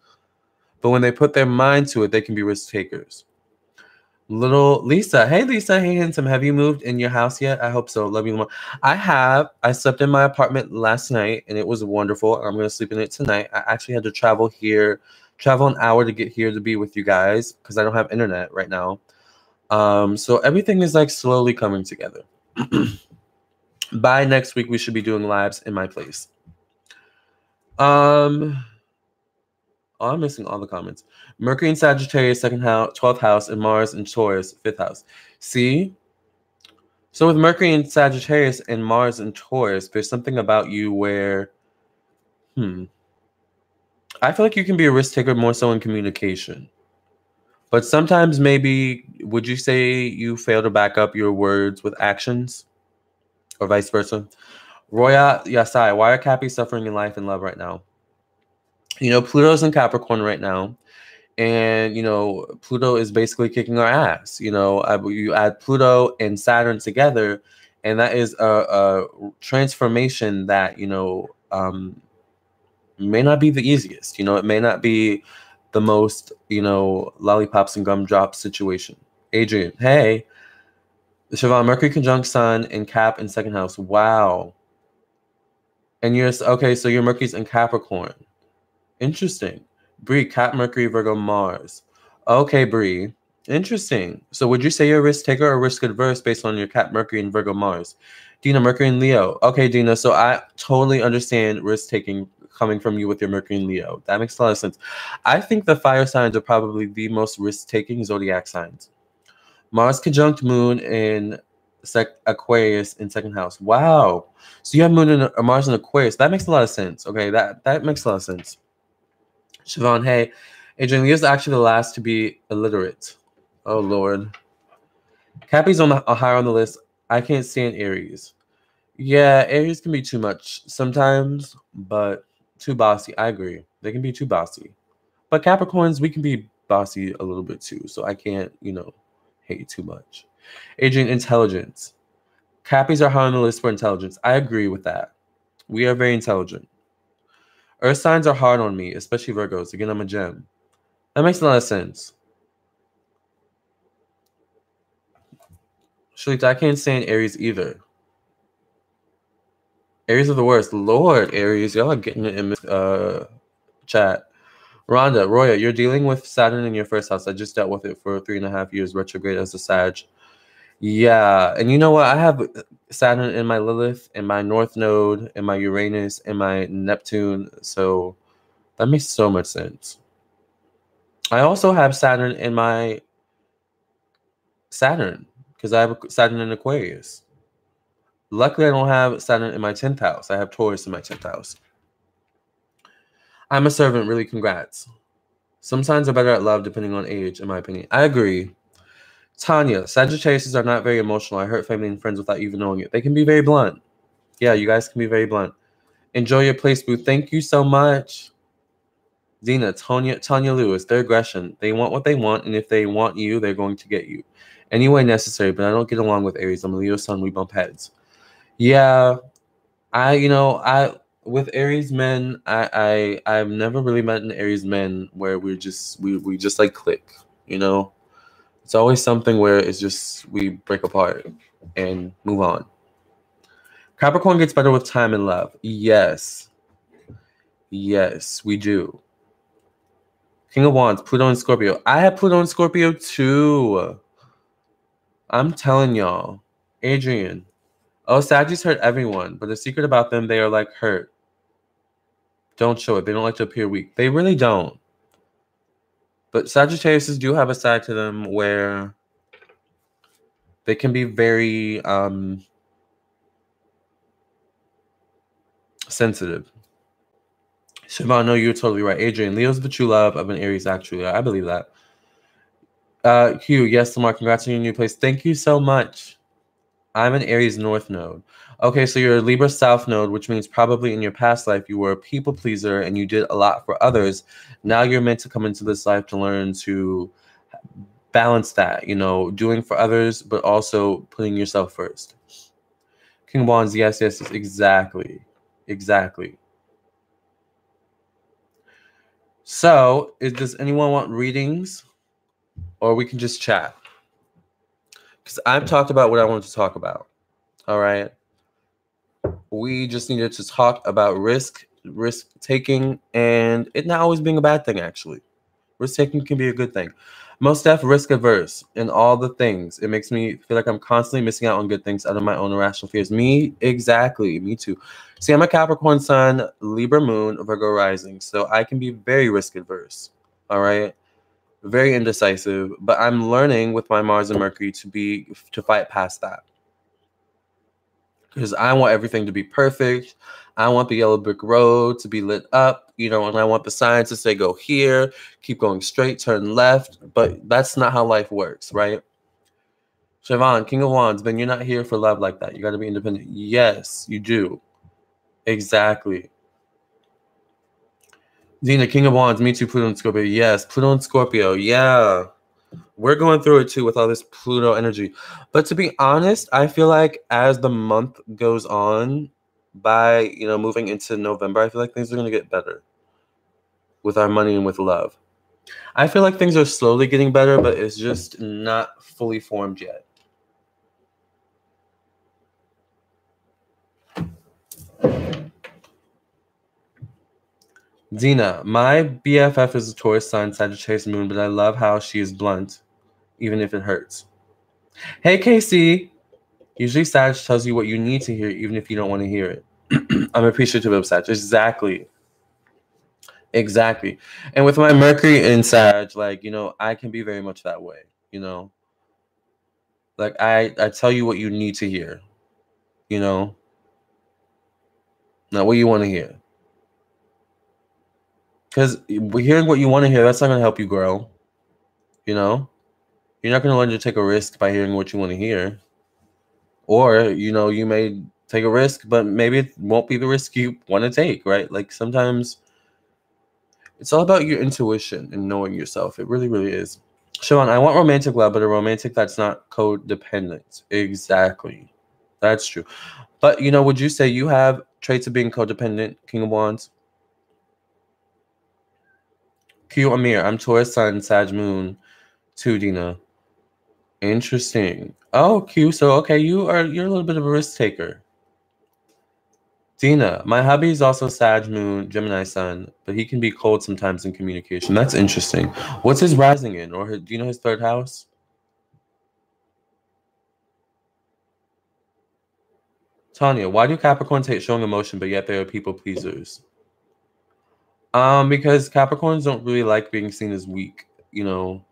but when they put their mind to it, they can be risk takers. Little Lisa. Hey, Lisa. Hey, handsome. Have you moved in your house yet? I hope so. Love you more. I have. I slept in my apartment last night, and it was wonderful. I'm going to sleep in it tonight. I actually had to travel an hour to get here to be with you guys because I don't have internet right now. So everything is like slowly coming together. By next week, we should be doing lives in my place. Oh, I'm missing all the comments. Mercury in Sagittarius, 2nd house, 12th house, and Mars in Taurus, 5th house. See? So with Mercury in Sagittarius and Mars in Taurus, there's something about you where, I feel like you can be a risk taker more so in communication. But sometimes maybe, would you say you fail to back up your words with actions? Or vice versa? Roya Yasai, why are Cappy suffering in life and love right now? Pluto's in Capricorn right now. And, Pluto is basically kicking our ass. You add Pluto and Saturn together, and that is a transformation that, may not be the easiest. It may not be the most, lollipops and gumdrops situation. Adrian, hey. Siobhan, Mercury conjunct Sun and Cap in 2nd house. Wow. And okay, so your Mercury's in Capricorn. Interesting. Bree, Cap, Mercury, Virgo, Mars. Okay, Bree. Interesting. So would you say you're a risk taker or risk adverse based on your Cap, Mercury, and Virgo, Mars? Dina, Mercury and Leo. Okay, Dina. So I totally understand risk taking coming from you with your Mercury and Leo. That makes a lot of sense. I think the fire signs are probably the most risk taking zodiac signs. Mars conjunct Moon in Aquarius in 2nd house. Wow. So you have Moon and Mars in Aquarius. That makes a lot of sense. Okay, that makes a lot of sense. Siobhan, hey. Adrian, Leo's actually the last to be illiterate. Oh, Lord. Cappy's higher on the list. I can't stand Aries. Yeah, Aries can be too much sometimes, but too bossy. I agree. They can be too bossy. But Capricorns, we can be bossy a little bit too, so I can't, hate too much. Adrian, intelligence. Cappies are high on the list for intelligence. I agree with that. We are very intelligent. Earth signs are hard on me, especially Virgos. Again, I'm a gem. That makes a lot of sense. Shalita, I can't stand Aries either. Aries are the worst. Lord, Aries, y'all are getting it in chat. Rhonda, Roya, you're dealing with Saturn in your 1st house. I just dealt with it for 3.5 years, retrograde as a Sag. Yeah, and you know what? I have Saturn in my Lilith, in my North Node, in my Uranus, in my Neptune, so that makes so much sense. I also have Saturn in my Saturn, because I have Saturn in Aquarius. Luckily, I don't have Saturn in my 10th house. I have Taurus in my 10th house. I'm a servant, really, congrats. Some signs are better at love depending on age, in my opinion. I agree. Tanya, Sagittarius are not very emotional. I hurt family and friends without even knowing it. They can be very blunt. Yeah, you guys can be very blunt. Enjoy your place, boo. Thank you so much. Dina, Tanya Lewis, their aggression. They want what they want, and if they want you, they're going to get you. Any way necessary, but I don't get along with Aries. I'm a Leo sun, we bump heads. Yeah, with Aries men, I've never really met an Aries men where we just like click, It's always something where it's just we break apart and move on. Capricorn gets better with time and love. Yes. Yes, we do. King of Wands, Pluto and Scorpio. I have Pluto and Scorpio too. I'm telling y'all. Adrian. Oh, Saggies hurt everyone, but the secret about them, they are like hurt. Don't show it. They don't like to appear weak. They really don't. But Sagittarius do have a side to them where they can be very sensitive. Siobhan, no, you're totally right. Adrian, Leo's the true love of an Aries, actually. I believe that. Hugh, yes, Lamarr, congrats on your new place. Thank you so much. I'm an Aries North Node. Okay, so you're a Libra South Node, which means probably in your past life you were a people pleaser and you did a lot for others. Now you're meant to come into this life to learn to balance that, you know, doing for others, but also putting yourself first. King of Wands, yes, yes, yes, exactly. Exactly. So, does anyone want readings? Or we can just chat? Because I've talked about what I wanted to talk about. All right. We just needed to talk about risk taking, and it not always being a bad thing, actually. Risk taking can be a good thing. Most def risk averse in all the things. It makes me feel like I'm constantly missing out on good things out of my own irrational fears. Me, exactly. Me too. See, I'm a Capricorn sun, Libra moon, Virgo rising. So I can be very risk adverse. All right. Very indecisive. But I'm learning with my Mars and Mercury to fight past that. Because I want everything to be perfect. I want the yellow brick road to be lit up, you know, and I want the signs to say go here, keep going straight, turn left. But that's not how life works, right? Siobhan, King of Wands, Ben, you're not here for love like that. You got to be independent. Yes, you do. Exactly. Zena, King of Wands, me too, Pluto and Scorpio. Yes, Pluto and Scorpio. Yeah. We're going through it too with all this Pluto energy. But to be honest, I feel like as the month goes on, by, you know, moving into November, I feel like things are going to get better with our money and with love. I feel like things are slowly getting better, but it's just not fully formed yet. Dina, my BFF is a Taurus sign, Sagittarius moon, but I love how she is blunt, even if it hurts. Hey, Casey. Usually Sag tells you what you need to hear, even if you don't want to hear it. I'm appreciative of Sag. Exactly. Exactly. And with my Mercury in Sag, like, you know, I can be very much that way, you know. Like, I tell you what you need to hear, you know, not what you want to hear. Because hearing what you want to hear, that's not going to help you grow, you know. You're not going to learn to take a risk by hearing what you want to hear. Or, you know, you may take a risk, but maybe it won't be the risk you want to take, right? Like, sometimes it's all about your intuition and knowing yourself. It really, really is. Siobhan, I want romantic love, but a romantic that's not codependent. Exactly. That's true. But, you know, would you say you have traits of being codependent, King of Wands? Q Amir, I'm Taurus Sun, Sag Moon, too, Dina. Interesting. Oh, Q, so okay, you're a little bit of a risk taker. Dina, my hubby is also Sag Moon, Gemini Sun, but he can be cold sometimes in communication. That's interesting. What's his rising in? Or do you know his third house? Tanya, why do Capricorns hate showing emotion, but yet they are people pleasers? Because Capricorns don't really like being seen as weak. You know,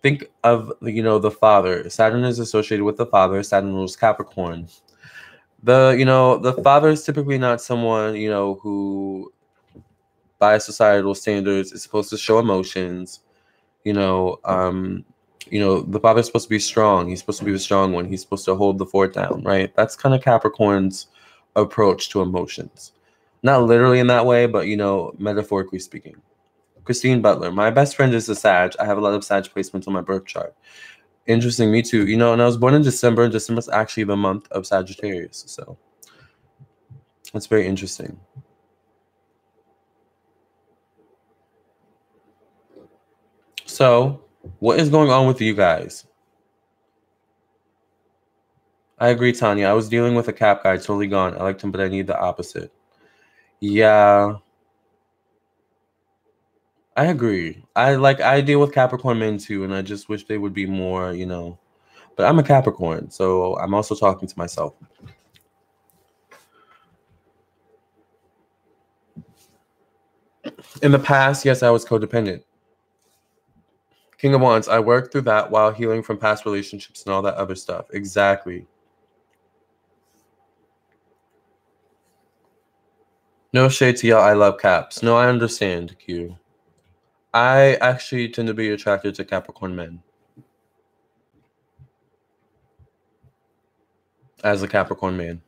think of, you know, the father. Saturn is associated with the father. Saturn rules Capricorn. The father is typically not someone, you know, who by societal standards is supposed to show emotions. You know, the father's supposed to be strong. He's supposed to be the strong one. He's supposed to hold the fort down, right? That's kind of Capricorn's approach to emotions. Not literally in that way, but, you know, metaphorically speaking. Christine Butler, my best friend is a Sag. I have a lot of Sag placements on my birth chart. Interesting, me too. You know, and I was born in December, and December is actually the month of Sagittarius. So it's very interesting. So, what is going on with you guys? I agree, Tanya. I was dealing with a Cap guy, totally gone. I liked him, but I need the opposite. Yeah, I agree. I deal with Capricorn men too, and I just wish they would be more, you know. But I'm a Capricorn, so I'm also talking to myself. In the past, yes, I was codependent. King of Wands, I worked through that while healing from past relationships and all that other stuff. Exactly. No shade to y'all. I love Caps. No, I understand, Q. I actually tend to be attracted to Capricorn men. As a Capricorn man.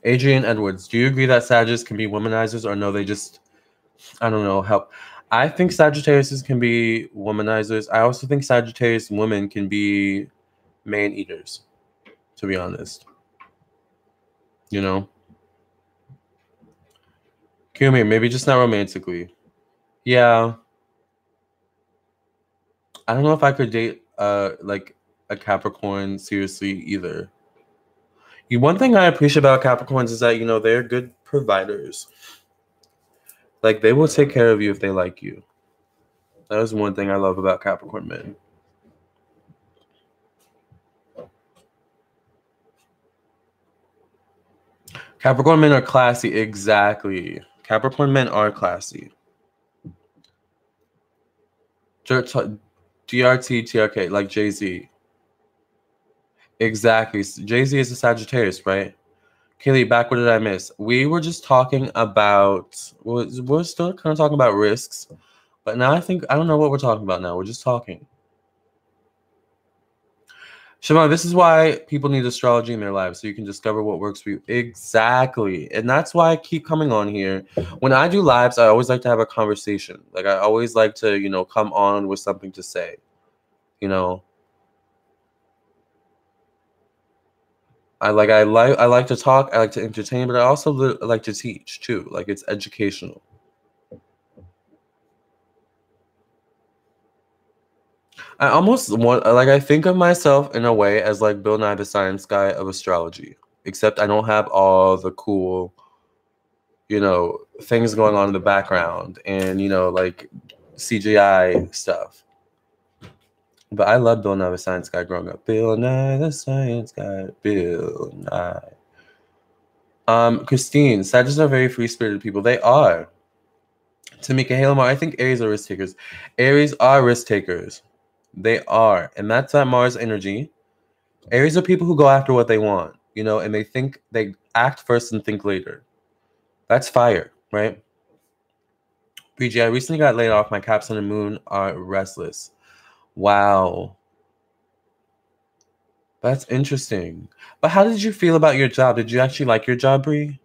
Adrian Edwards, do you agree that Sagittarius can be womanizers, or no, they just, I don't know, help? I think Sagittariuses can be womanizers. I also think Sagittarius women can be man eaters, to be honest. You know? Kumi, maybe just not romantically. Yeah. I don't know if I could date like a Capricorn seriously either. One thing I appreciate about Capricorns is that, they're good providers. Like, they will take care of you if they like you. That is one thing I love about Capricorn men. Capricorn men are classy. Exactly. Capricorn men are classy. DRT, TRK, like Jay-Z. Exactly. Jay-Z is a Sagittarius, right? Kaylee, back, what did I miss? We were just talking about, we're still kind of talking about risks, but now I don't know what we're talking about now. We're just talking. Shimon, this is why people need astrology in their lives, so you can discover what works for you. Exactly. And that's why I keep coming on here. When I do lives, I always like to have a conversation. Like, I always like to, come on with something to say, I like to talk, I like to entertain, but I also like to teach too. Like, it's educational. I almost I think of myself in a way as like Bill Nye the Science Guy of astrology, except I don't have all the cool, things going on in the background and, like CGI stuff. But I love Bill Nye the Science Guy growing up. Bill Nye the Science Guy, Bill Nye. Christine, Sagittarius are very free-spirited people. They are. Tamika Halamar, I think Aries are risk takers. Aries are risk takers. They are. And that's that Mars energy. Aries are people who go after what they want, and they act first and think later. That's fire, right? BG, I recently got laid off. My Cap, Sun, and Moon are restless. Wow. That's interesting. But how did you feel about your job? Did you actually like your job, Bree?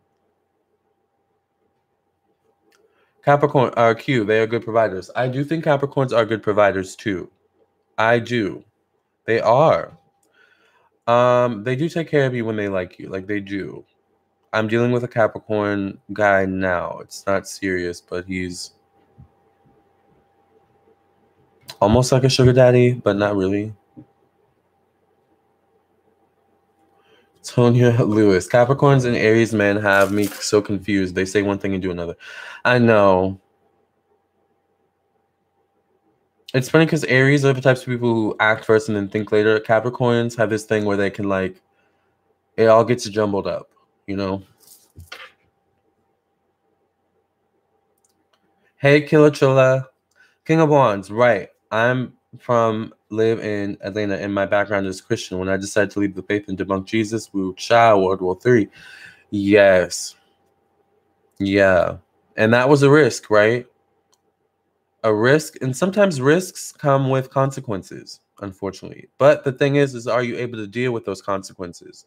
Capricorn are Q. They are good providers. I do think Capricorns are good providers too. I do. They are. They do take care of you when they like you. Like, they do. I'm dealing with a Capricorn guy now. It's not serious, but he's almost like a sugar daddy, but not really. Tonya Lewis. Capricorns and Aries men have me so confused. They say one thing and do another. I know. It's funny because Aries are the types of people who act first and then think later. Capricorns have this thing where they can, like, it all gets jumbled up, Hey, Killer Chilla. King of Wands, right. I'm live in Atlanta, and my background is Christian. When I decided to leave the faith and debunk Jesus, we were World War III. Yes. Yeah. And that was a risk, right? A risk. And sometimes risks come with consequences, unfortunately. But the thing is are you able to deal with those consequences?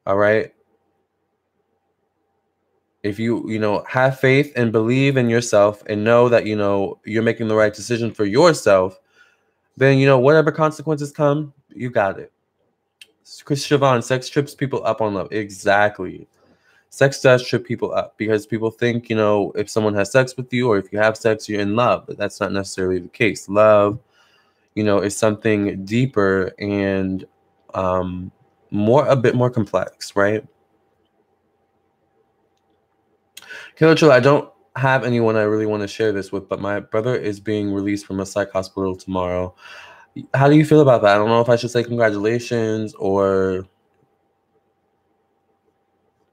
All right. If you have faith and believe in yourself and know that, you're making the right decision for yourself, then, whatever consequences come, you got it. Chris Siobhan, sex trips people up on love. Exactly. Sex does trip people up because people think, if someone has sex with you or if you have sex, you're in love. But that's not necessarily the case. Love, is something deeper and a bit more complex, right? Killer, I don't have anyone I really want to share this with, but my brother is being released from a psych hospital tomorrow. How do you feel about that? I don't know if I should say congratulations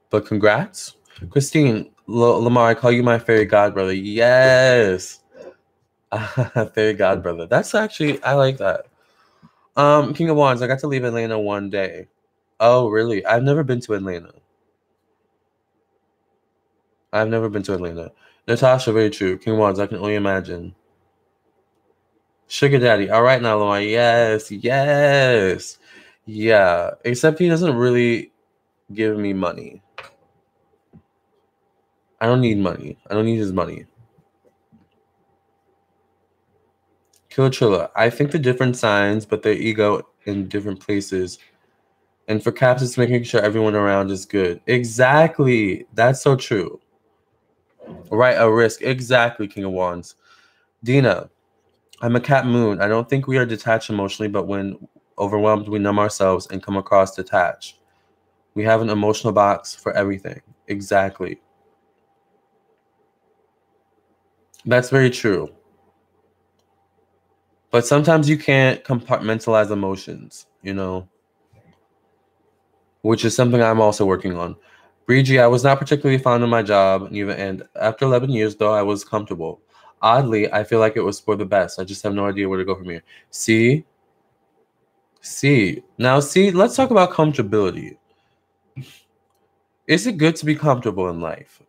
but congrats. Christine, Lamarr, I call you my fairy godbrother. Yes. Fairy godbrother. That's actually, I like that. King of Wands, I got to leave Atlanta one day. Oh, really? I've never been to Atlanta. Natasha, very true. King of Wands, I can only imagine. Sugar daddy. All right now, Lamarr. Yes. Yes. Yeah. Except he doesn't really give me money. I don't need money. I don't need his money. Kilachilla, I think the different signs, but their ego in different places. And for Caps, it's making sure everyone around is good. Exactly. That's so true. Right, a risk. Exactly, King of Wands. Dina, I'm a Cap Moon. I don't think we are detached emotionally, but when overwhelmed, we numb ourselves and come across detached. We have an emotional box for everything. Exactly. That's very true. But sometimes you can't compartmentalize emotions, you know, which is something I'm also working on. Brigi, I was not particularly fond of my job, and after 11 years, though, I was comfortable. Oddly, I feel like it was for the best. I just have no idea where to go from here. See? Now, let's talk about comfortability. Is it good to be comfortable in life?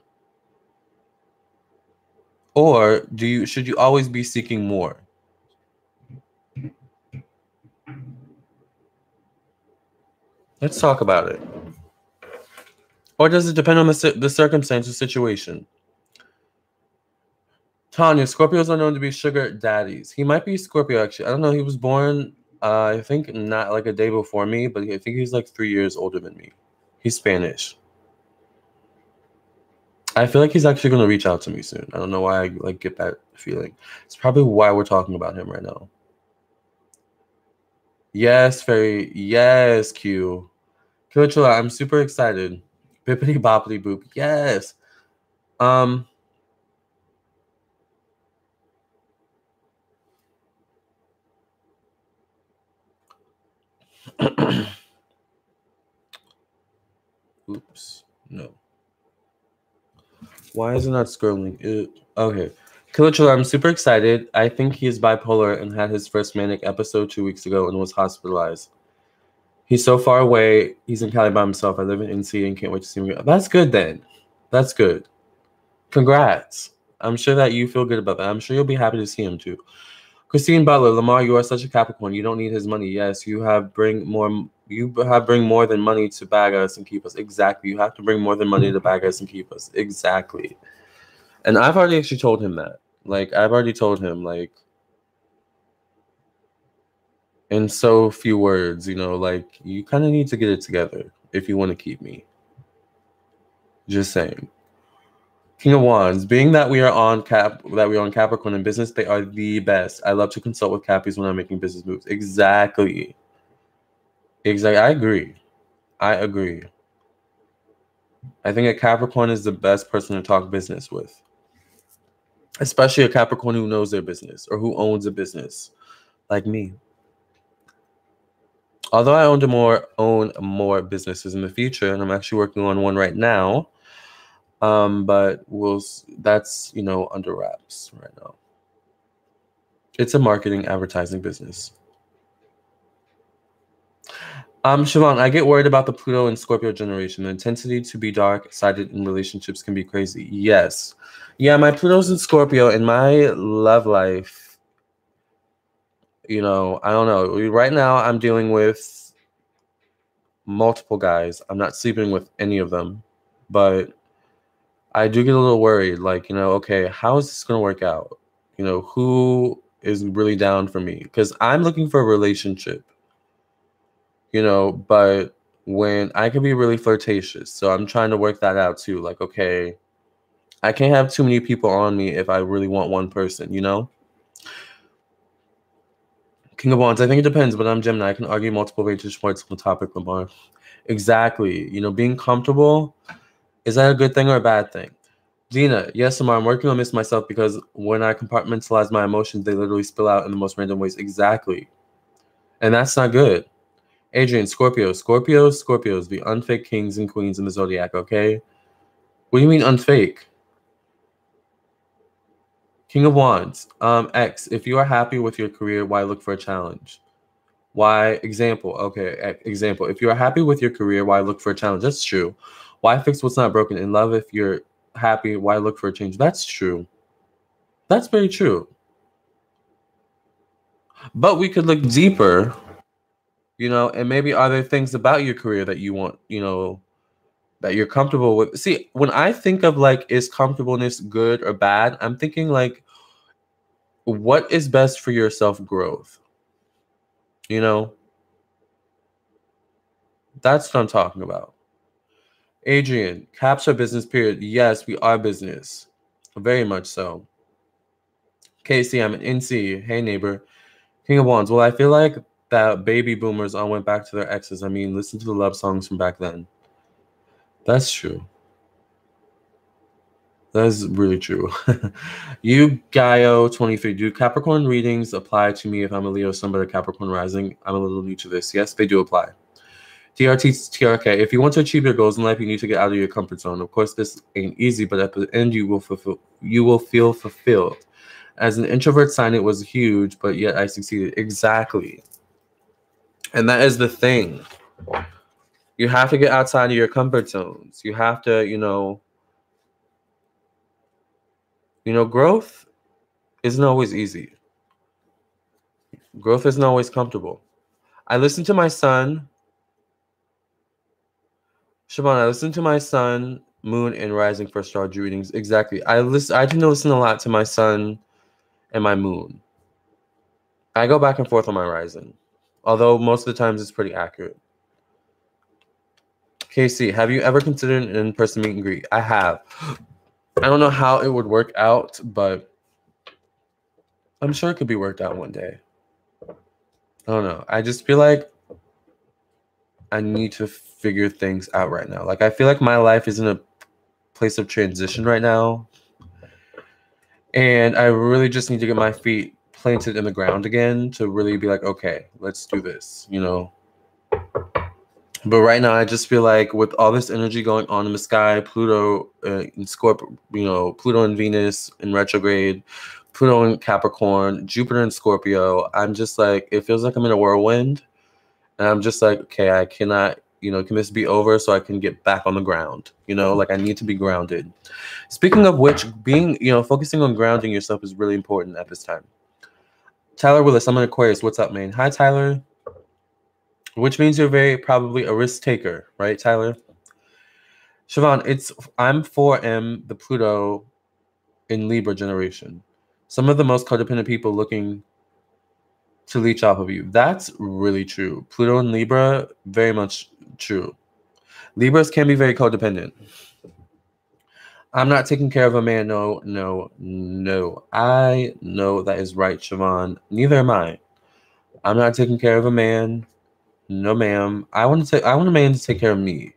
Or should you always be seeking more? Let's talk about it. Or does it depend on the circumstance or situation? Tanya, Scorpios are known to be sugar daddies. He might be Scorpio, actually. I don't know. He was born, I think, not like a day before me, but I think he's like 3 years older than me. He's Spanish. I feel like he's actually going to reach out to me soon. I don't know why I get that feeling. It's probably why we're talking about him right now. Yes, yes, Q. Kilachula, I'm super excited. Bippity boppity boop. Yes. Oops. No. Why is it not scrolling? Okay. Kilachula, I'm super excited. I think he is bipolar and had his first manic episode 2 weeks ago and was hospitalized. He's so far away. He's in Cali by himself. I live in NC and can't wait to see him. That's good then. That's good. Congrats. I'm sure that you feel good about that. I'm sure you'll be happy to see him too. Christine Butler, Lamarr, you are such a Capricorn. You don't need his money. Yes, you have bring more than money to bag us and keep us. Exactly. You have to bring more than money to bag us and keep us. Exactly. And I've already actually told him that. I've already told him, in so few words, you kind of need to get it together if you want to keep me. Just saying. King of Wands, being that we are on Capricorn in business, they are the best. I love to consult with Cappies when I'm making business moves. Exactly. I agree. I think a Capricorn is the best person to talk business with. Especially a Capricorn who knows their business or who owns a business, like me. Although I own more businesses in the future, and I'm actually working on one right now. But that's under wraps right now. It's a marketing advertising business. Siobhan, I get worried about the Pluto and Scorpio generation. The intensity to be dark-sided in relationships can be crazy. Yes. Yeah, my Pluto's in Scorpio in my love life. I don't know. Right now, I'm dealing with multiple guys. I'm not sleeping with any of them. But I do get a little worried. Okay, how is this going to work out? Who is really down for me? Because I'm looking for a relationship. But when I can be really flirtatious. So I'm trying to work that out too. Okay, I can't have too many people on me if I really want one person, King of Wands, I think it depends, but I'm Gemini. I can argue multiple vantage points on the topic, Lamarr. Exactly. Being comfortable, is that a good thing or a bad thing? Dina, yes, Lamarr, I'm working on this myself because when I compartmentalize my emotions, they literally spill out in the most random ways. Exactly. And that's not good. Adrian, Scorpios, the unfake kings and queens in the Zodiac, okay? What do you mean unfake? King of Wands, X, if you are happy with your career, why look for a challenge? Why, example, if you are happy with your career, why look for a challenge? That's true. Why fix what's not broken? In love, if you're happy, why look for a change? That's true. That's very true. But we could look deeper, and maybe are there things about your career that you want, that you're comfortable with? See, when I think of is comfortableness good or bad, I'm thinking what is best for your self-growth? You know, that's what I'm talking about. Adrian, caps are business, period. Yes, we are business. Very much so. Casey, I'm an NC. Hey, neighbor. King of Wands. Well, I feel like that baby boomers all went back to their exes. I mean, listen to the love songs from back then. That's true. That is really true. You, Gaio23, do Capricorn readings apply to me if I'm a Leo, Sun, but a Capricorn rising? I'm a little new to this. Yes, they do apply. TRK, if you want to achieve your goals in life, you need to get out of your comfort zone. Of course, this ain't easy, but at the end, you will feel fulfilled. As an introvert sign, it was huge, but yet I succeeded. Exactly. And that is the thing. You have to get outside of your comfort zones. You have to, growth isn't always easy. Growth isn't always comfortable. I listened to my son. Siobhan, I listened to my sun, moon, and rising for astrology readings. Exactly. I tend to listen a lot to my sun and my moon. I go back and forth on my rising, although most of the times it's pretty accurate. Casey, have you ever considered an in-person meet and greet? I have. I don't know how it would work out, but I'm sure it could be worked out one day. I don't know. I just feel like I need to figure things out right now. Like, I feel like my life is in a place of transition right now. And I really just need to get my feet planted in the ground again to really be like, okay, let's do this, But right now, I just feel like with all this energy going on in the sky, Pluto in Scorpio, Pluto and Venus in retrograde, Pluto in Capricorn, Jupiter in Scorpio, I'm just like, it feels like I'm in a whirlwind. And I'm just like, okay, I cannot, can this be over so I can get back on the ground? Like I need to be grounded. Speaking of which, being, focusing on grounding yourself is really important at this time. Tyler Willis, I'm an Aquarius. What's up, man? Hi, Tyler. Which means you're very probably a risk taker, right, Tyler? Siobhan, I'm 4M, the Pluto in Libra generation. Some of the most codependent people looking to leech off of you. That's really true. Pluto in Libra, very much true. Libras can be very codependent. I'm not taking care of a man. No. I know that is right, Siobhan. Neither am I. I'm not taking care of a man. No, ma'am. I want a man to take care of me.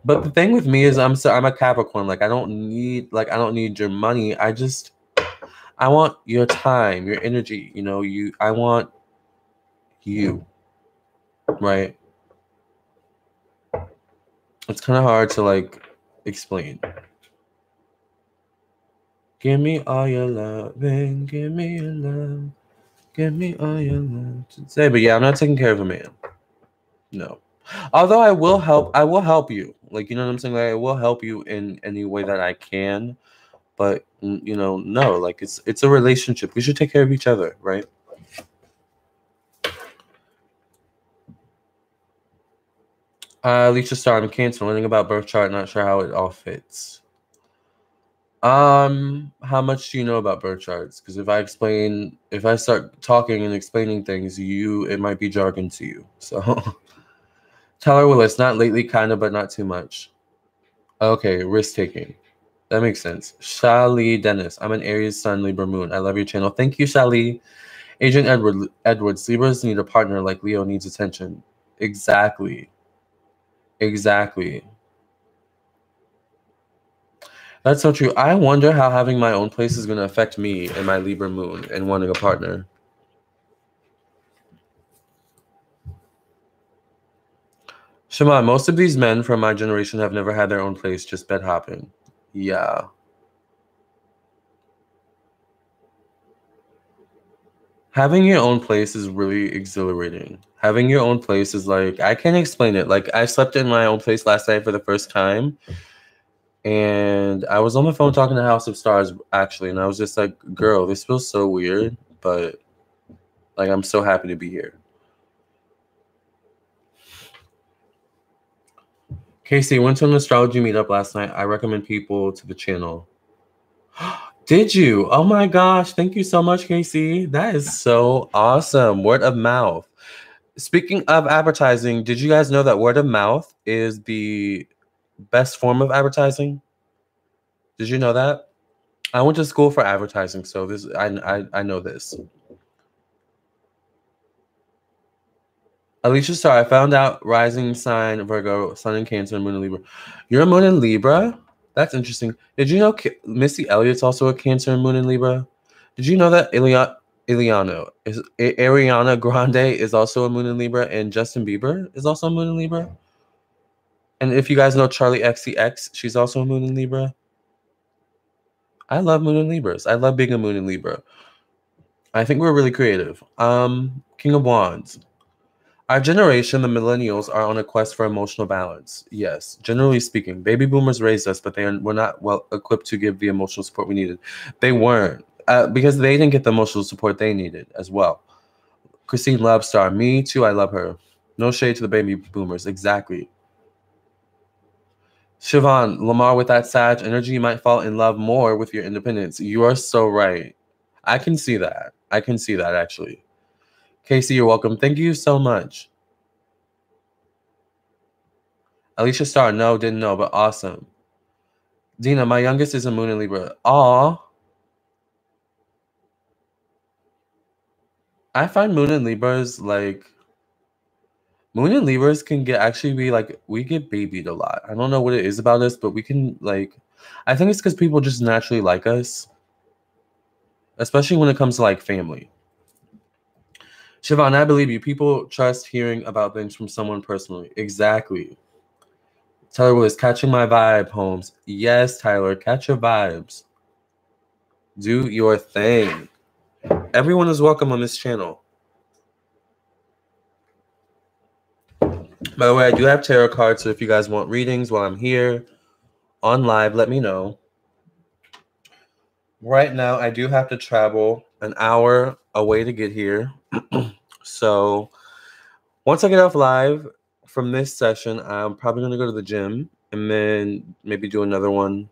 But the thing with me is I'm a Capricorn. Like I don't need your money. I want your time, your energy. I want you. Right? It's kind of hard to explain. Give me all your love and give me your love. Give me all your love today. But yeah, I'm not taking care of a man. No. Although I will help you. What I'm saying? Like I will help you in any way that I can. But no, it's a relationship. We should take care of each other, right? Alicia Star, I'm Cancer, learning about birth chart, not sure how it all fits. How much do you know about birth charts? Because if I start talking and explaining things, it might be jargon to you. So Tyler Willis, not lately, kind of, but not too much. Okay, risk taking. That makes sense. Shali Dennis, I'm an Aries Sun, Libra Moon. I love your channel. Thank you, Shali. Agent Edwards, Libras need a partner like Leo needs attention. Exactly. That's so true. I wonder how having my own place is going to affect me and my Libra moon and wanting a partner. Shema, most of these men from my generation have never had their own place, just bed hopping. Yeah. Having your own place is really exhilarating. Having your own place is I can't explain it. I slept in my own place last night for the first time. And I was on the phone talking to House of Stars, actually. And I was just like, girl, this feels so weird. But, I'm so happy to be here. Casey, went to an astrology meetup last night. I recommend people to the channel. Did you? Oh my gosh. Thank you so much, Casey. That is so awesome. Word of mouth. Speaking of advertising, did you guys know that word of mouth is the best form of advertising? Did you know that? I went to school for advertising, so this I know this. Alicia Star, I found out rising sign Virgo, Sun in Cancer, Moon in Libra. You're a Moon in Libra? That's interesting. Did you know Missy Elliott's also a Cancer and Moon in Libra? Did you know that Ariana Grande is also a Moon in Libra, and Justin Bieber is also a Moon in Libra? And if you guys know Charlie XCX, she's also a Moon in Libra. I love Moon in Libras. I love being a Moon in Libra. I think we're really creative. King of Wands. Our generation, the millennials, are on a quest for emotional balance. Yes, generally speaking, baby boomers raised us, but were not well equipped to give the emotional support we needed. They weren't, because they didn't get the emotional support they needed as well. Christine Lovestar, me too, I love her. No shade to the baby boomers, exactly. Siobhan, Lamarr, with that Sag energy, you might fall in love more with your independence. You are so right. I can see that. I can see that, actually. Casey, you're welcome. Thank you so much. Alicia Star, no, didn't know, but awesome. Dina, my youngest is a Moon in Libra. Aw. I find Moon in Libras, like, Moon in Libras can actually be like, we get babied a lot. I don't know what it is about us, but we can, like, I think it's because people just naturally like us, especially when it comes to, like, family. Siobhan, I believe you. People trust hearing about things from someone personally. Exactly. Tyler Willis, catching my vibe, Holmes. Yes, Tyler, catch your vibes. Do your thing. Everyone is welcome on this channel. By the way, I do have tarot cards, so if you guys want readings while I'm here on live, let me know. Right now, I do have to travel an hour away to get here. So once I get off live from this session, I'm probably going to go to the gym and then maybe do another one.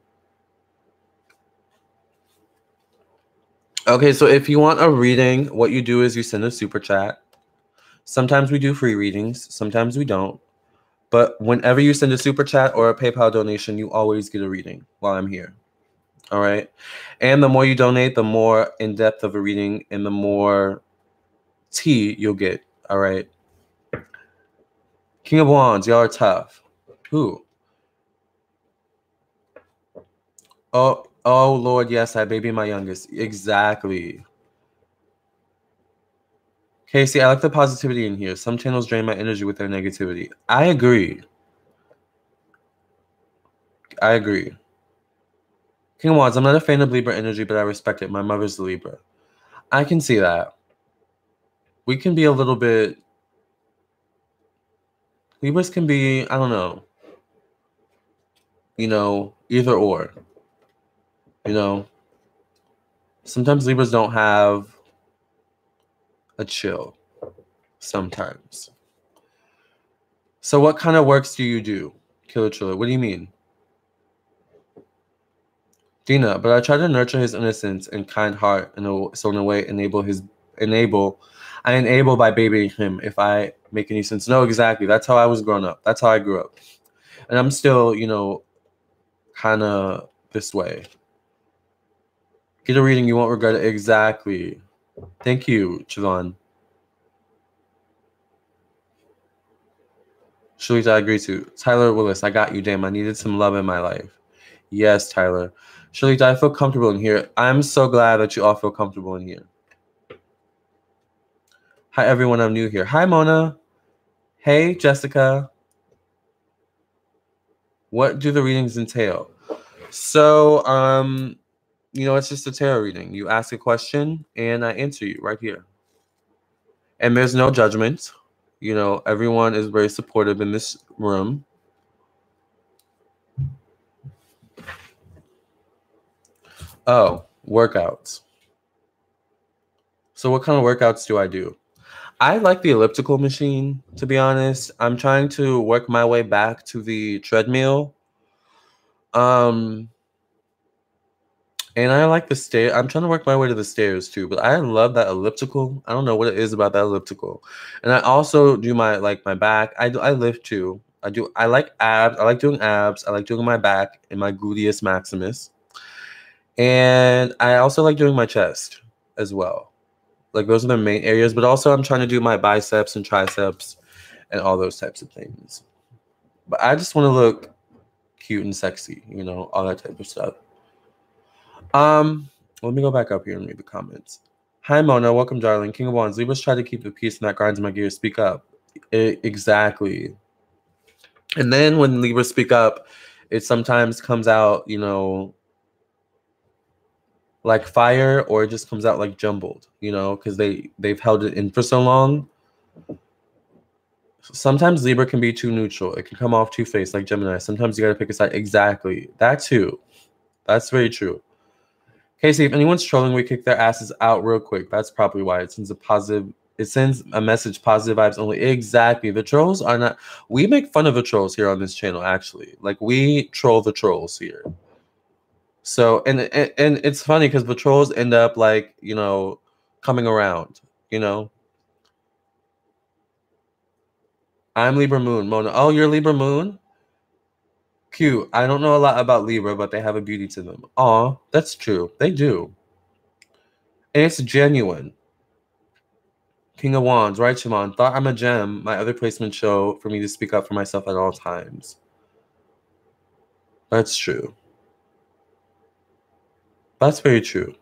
Okay, so if you want a reading, what you do is you send a super chat. Sometimes we do free readings, sometimes we don't. But whenever you send a super chat or a PayPal donation, you always get a reading while I'm here. All right. And the more you donate, the more in depth of a reading and the more tea you'll get. All right. King of Wands, y'all are tough. Who? Oh, Lord, yes, I baby my youngest. Exactly. Casey, I like the positivity in here. Some channels drain my energy with their negativity. I agree. I agree. King of Wands, I'm not a fan of Libra energy, but I respect it. My mother's a Libra. I can see that. We can be a little bit... Libras can be, I don't know, either or. Sometimes Libras don't have a chill. Sometimes. So what kind of works do you do, Killer Triller? What do you mean? Dina, but I try to nurture his innocence and kind heart, so in a way I enable by babying him, if I make any sense. No, exactly. That's how I was growing up. That's how I grew up. And I'm still, kind of this way. Get a reading, you won't regret it. Exactly. Thank you, Siobhan. Shalita, I agree to. Tyler Willis, I got you, damn. I needed some love in my life. Yes, Tyler. Shalita, I feel comfortable in here. I'm so glad that you all feel comfortable in here. Hi, everyone. I'm new here. Hi, Mona. Hey, Jessica. What do the readings entail? So, it's just a tarot reading. You ask a question, and I answer you right here. And there's no judgment. Everyone is very supportive in this room. Oh, workouts. So what kind of workouts do I do? I like the elliptical machine, to be honest. I'm trying to work my way back to the treadmill. And And I like the stair. I'm trying to work my way to the stairs too, but I love that elliptical. I don't know what it is about that elliptical. And I also do my back. I lift too. I like abs. I like doing abs. I like doing my back and my gluteus maximus. And I also like doing my chest as well. Like those are the main areas, but also I'm trying to do my biceps and triceps and all those types of things. But I just want to look cute and sexy, you know, all that type of stuff. Let me go back up here and read the comments. Hi, Mona. Welcome, darling. King of Wands. Libras try to keep the peace and that grinds my gears. Speak up. Exactly. And then when Libras speak up, it sometimes comes out, you know, like fire, or it just comes out like jumbled, you know, because they've held it in for so long. Sometimes Libra can be too neutral. It can come off two-faced like Gemini. Sometimes you got to pick a side. Exactly. That too. That's very true. Casey, if anyone's trolling, we kick their asses out real quick. That's probably why it sends a message, positive vibes only. Exactly. The trolls are not, we make fun of the trolls here on this channel, actually. Like, we troll the trolls here. So, and it's funny because the trolls end up, like, you know, coming around, you know. I'm Libra Moon. Mona, oh, you're Libra Moon? Cute. I don't know a lot about Libra, but they have a beauty to them. Aw, that's true. They do. And it's genuine. King of Wands, right, Shimon? Thought I'm a gem. My other placements show for me to speak up for myself at all times. That's true. That's very true.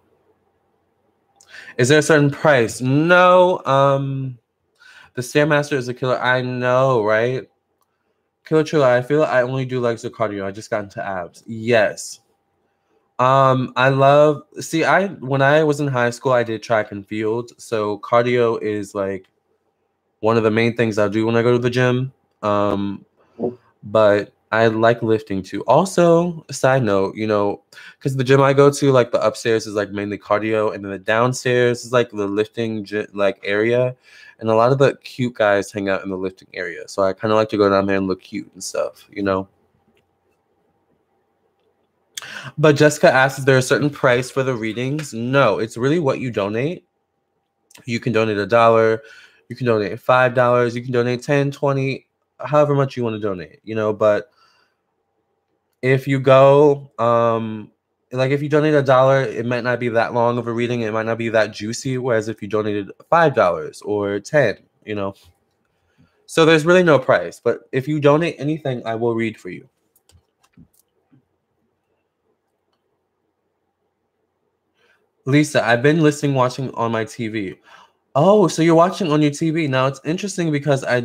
Is there a certain price? No. The Stairmaster is a killer. I know, right? Killer Trilla, I feel I only do legs or cardio. I just got into abs. Yes. When I was in high school, I did track and field. So cardio is like one of the main things I do when I go to the gym. But I like lifting too. Also, a side note, you know, because the gym I go to, like the upstairs is like mainly cardio, and then the downstairs is like the lifting like area. And a lot of the cute guys hang out in the lifting area. So I kind of like to go down there and look cute and stuff, you know. But Jessica asks, is there a certain price for the readings? No, it's really what you donate. You can donate $1. You can donate $5. You can donate 10, 20, however much you want to donate, you know. But if you go, like if you donate $1, it might not be that long of a reading. It might not be that juicy. Whereas if you donated $5 or 10, you know. So there's really no price. But if you donate anything, I will read for you. Lisa, I've been listening, watching on my TV. Oh, so you're watching on your TV. Now it's interesting because I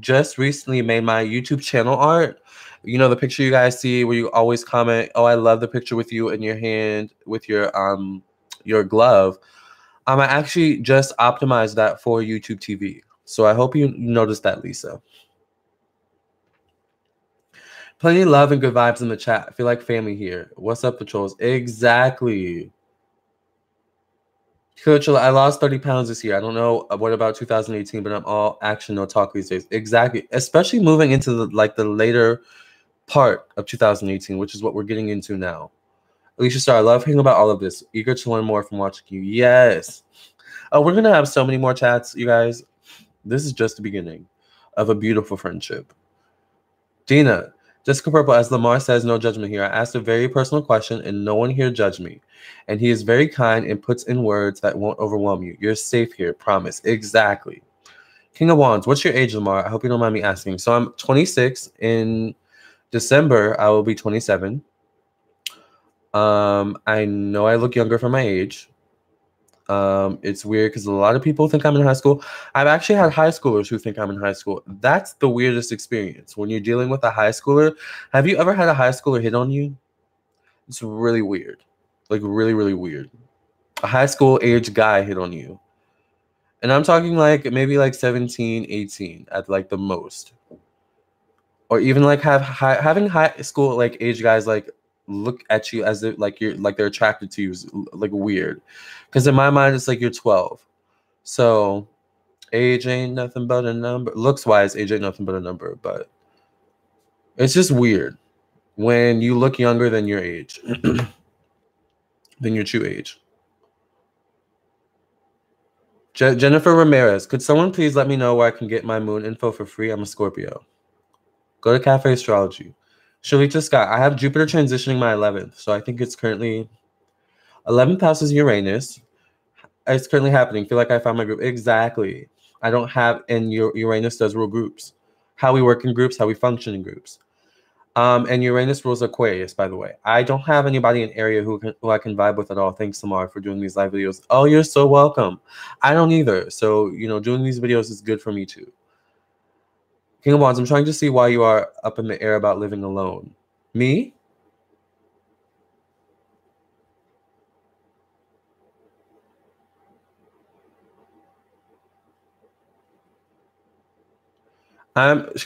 just recently made my YouTube channel art. You know, the picture you guys see where you always comment, oh, I love the picture with you in your hand with your glove. I actually just optimized that for YouTube TV. So I hope you noticed that, Lisa. Plenty of love and good vibes in the chat. I feel like family here. What's up, patrols? Exactly. I lost 30 pounds this year. I don't know what about 2018, but I'm all action, no talk these days. Exactly. Especially moving into the later part of 2018, which is what we're getting into now. Alicia Star, I love hearing about all of this. Eager to learn more from watching you. Yes. Oh, we're going to have so many more chats, you guys. This is just the beginning of a beautiful friendship. Dina, Jessica Purple, as Lamarr says, no judgment here. I asked a very personal question and no one here judged me. And he is very kind and puts in words that won't overwhelm you. You're safe here, promise. Exactly. King of Wands, what's your age, Lamarr? I hope you don't mind me asking. So I'm 26. In December, I will be 27. I know I look younger for my age. It's weird because a lot of people think I'm in high school. I've actually had high schoolers who think I'm in high school. That's the weirdest experience when you're dealing with a high schooler. Have you ever had a high schooler hit on you? It's really weird. Like really, really weird. A high school age guy hit on you. And I'm talking like maybe like 17, 18 at like the most. Or even like having high school like age guys like look at you as if like they're attracted to you is like weird. Because in my mind it's like you're 12. So age ain't nothing but a number. Looks wise, age ain't nothing but a number, but it's just weird when you look younger than your age. than your true age. Jennifer Ramirez, could someone please let me know where I can get my moon info for free? I'm a Scorpio. Go to Cafe Astrology. Shalita Scott, I have Jupiter transitioning my 11th, so I think it's currently 11th house is Uranus. It's currently happening. Feel like I found my group. Exactly. I don't have, and Uranus does rule groups. How we work in groups, how we function in groups. And Uranus rules Aquarius, by the way. I don't have anybody in area who I can vibe with at all. Thanks, Lamarr, for doing these live videos. Oh, you're so welcome. I don't either. So, doing these videos is good for me too. King of Wands, I'm trying to see why you are up in the air about living alone. Me?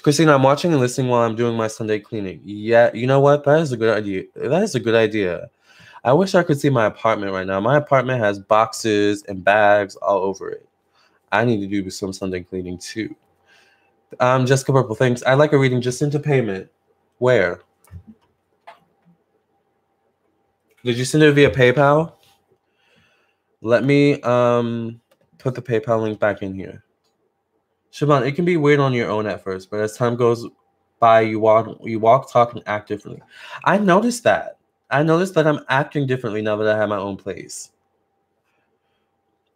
Christina, I'm watching and listening while I'm doing my Sunday cleaning. Yeah, you know what? That is a good idea. That is a good idea. I wish I could see my apartment right now. My apartment has boxes and bags all over it. I need to do some Sunday cleaning too. Jessica Purple, thanks. I'd like a reading just into payment. Where? Did you send it via PayPal? Let me put the PayPal link back in here. Siobhan, it can be weird on your own at first, but as time goes by, you walk, talk, and act differently. I noticed that. I noticed that I'm acting differently now that I have my own place.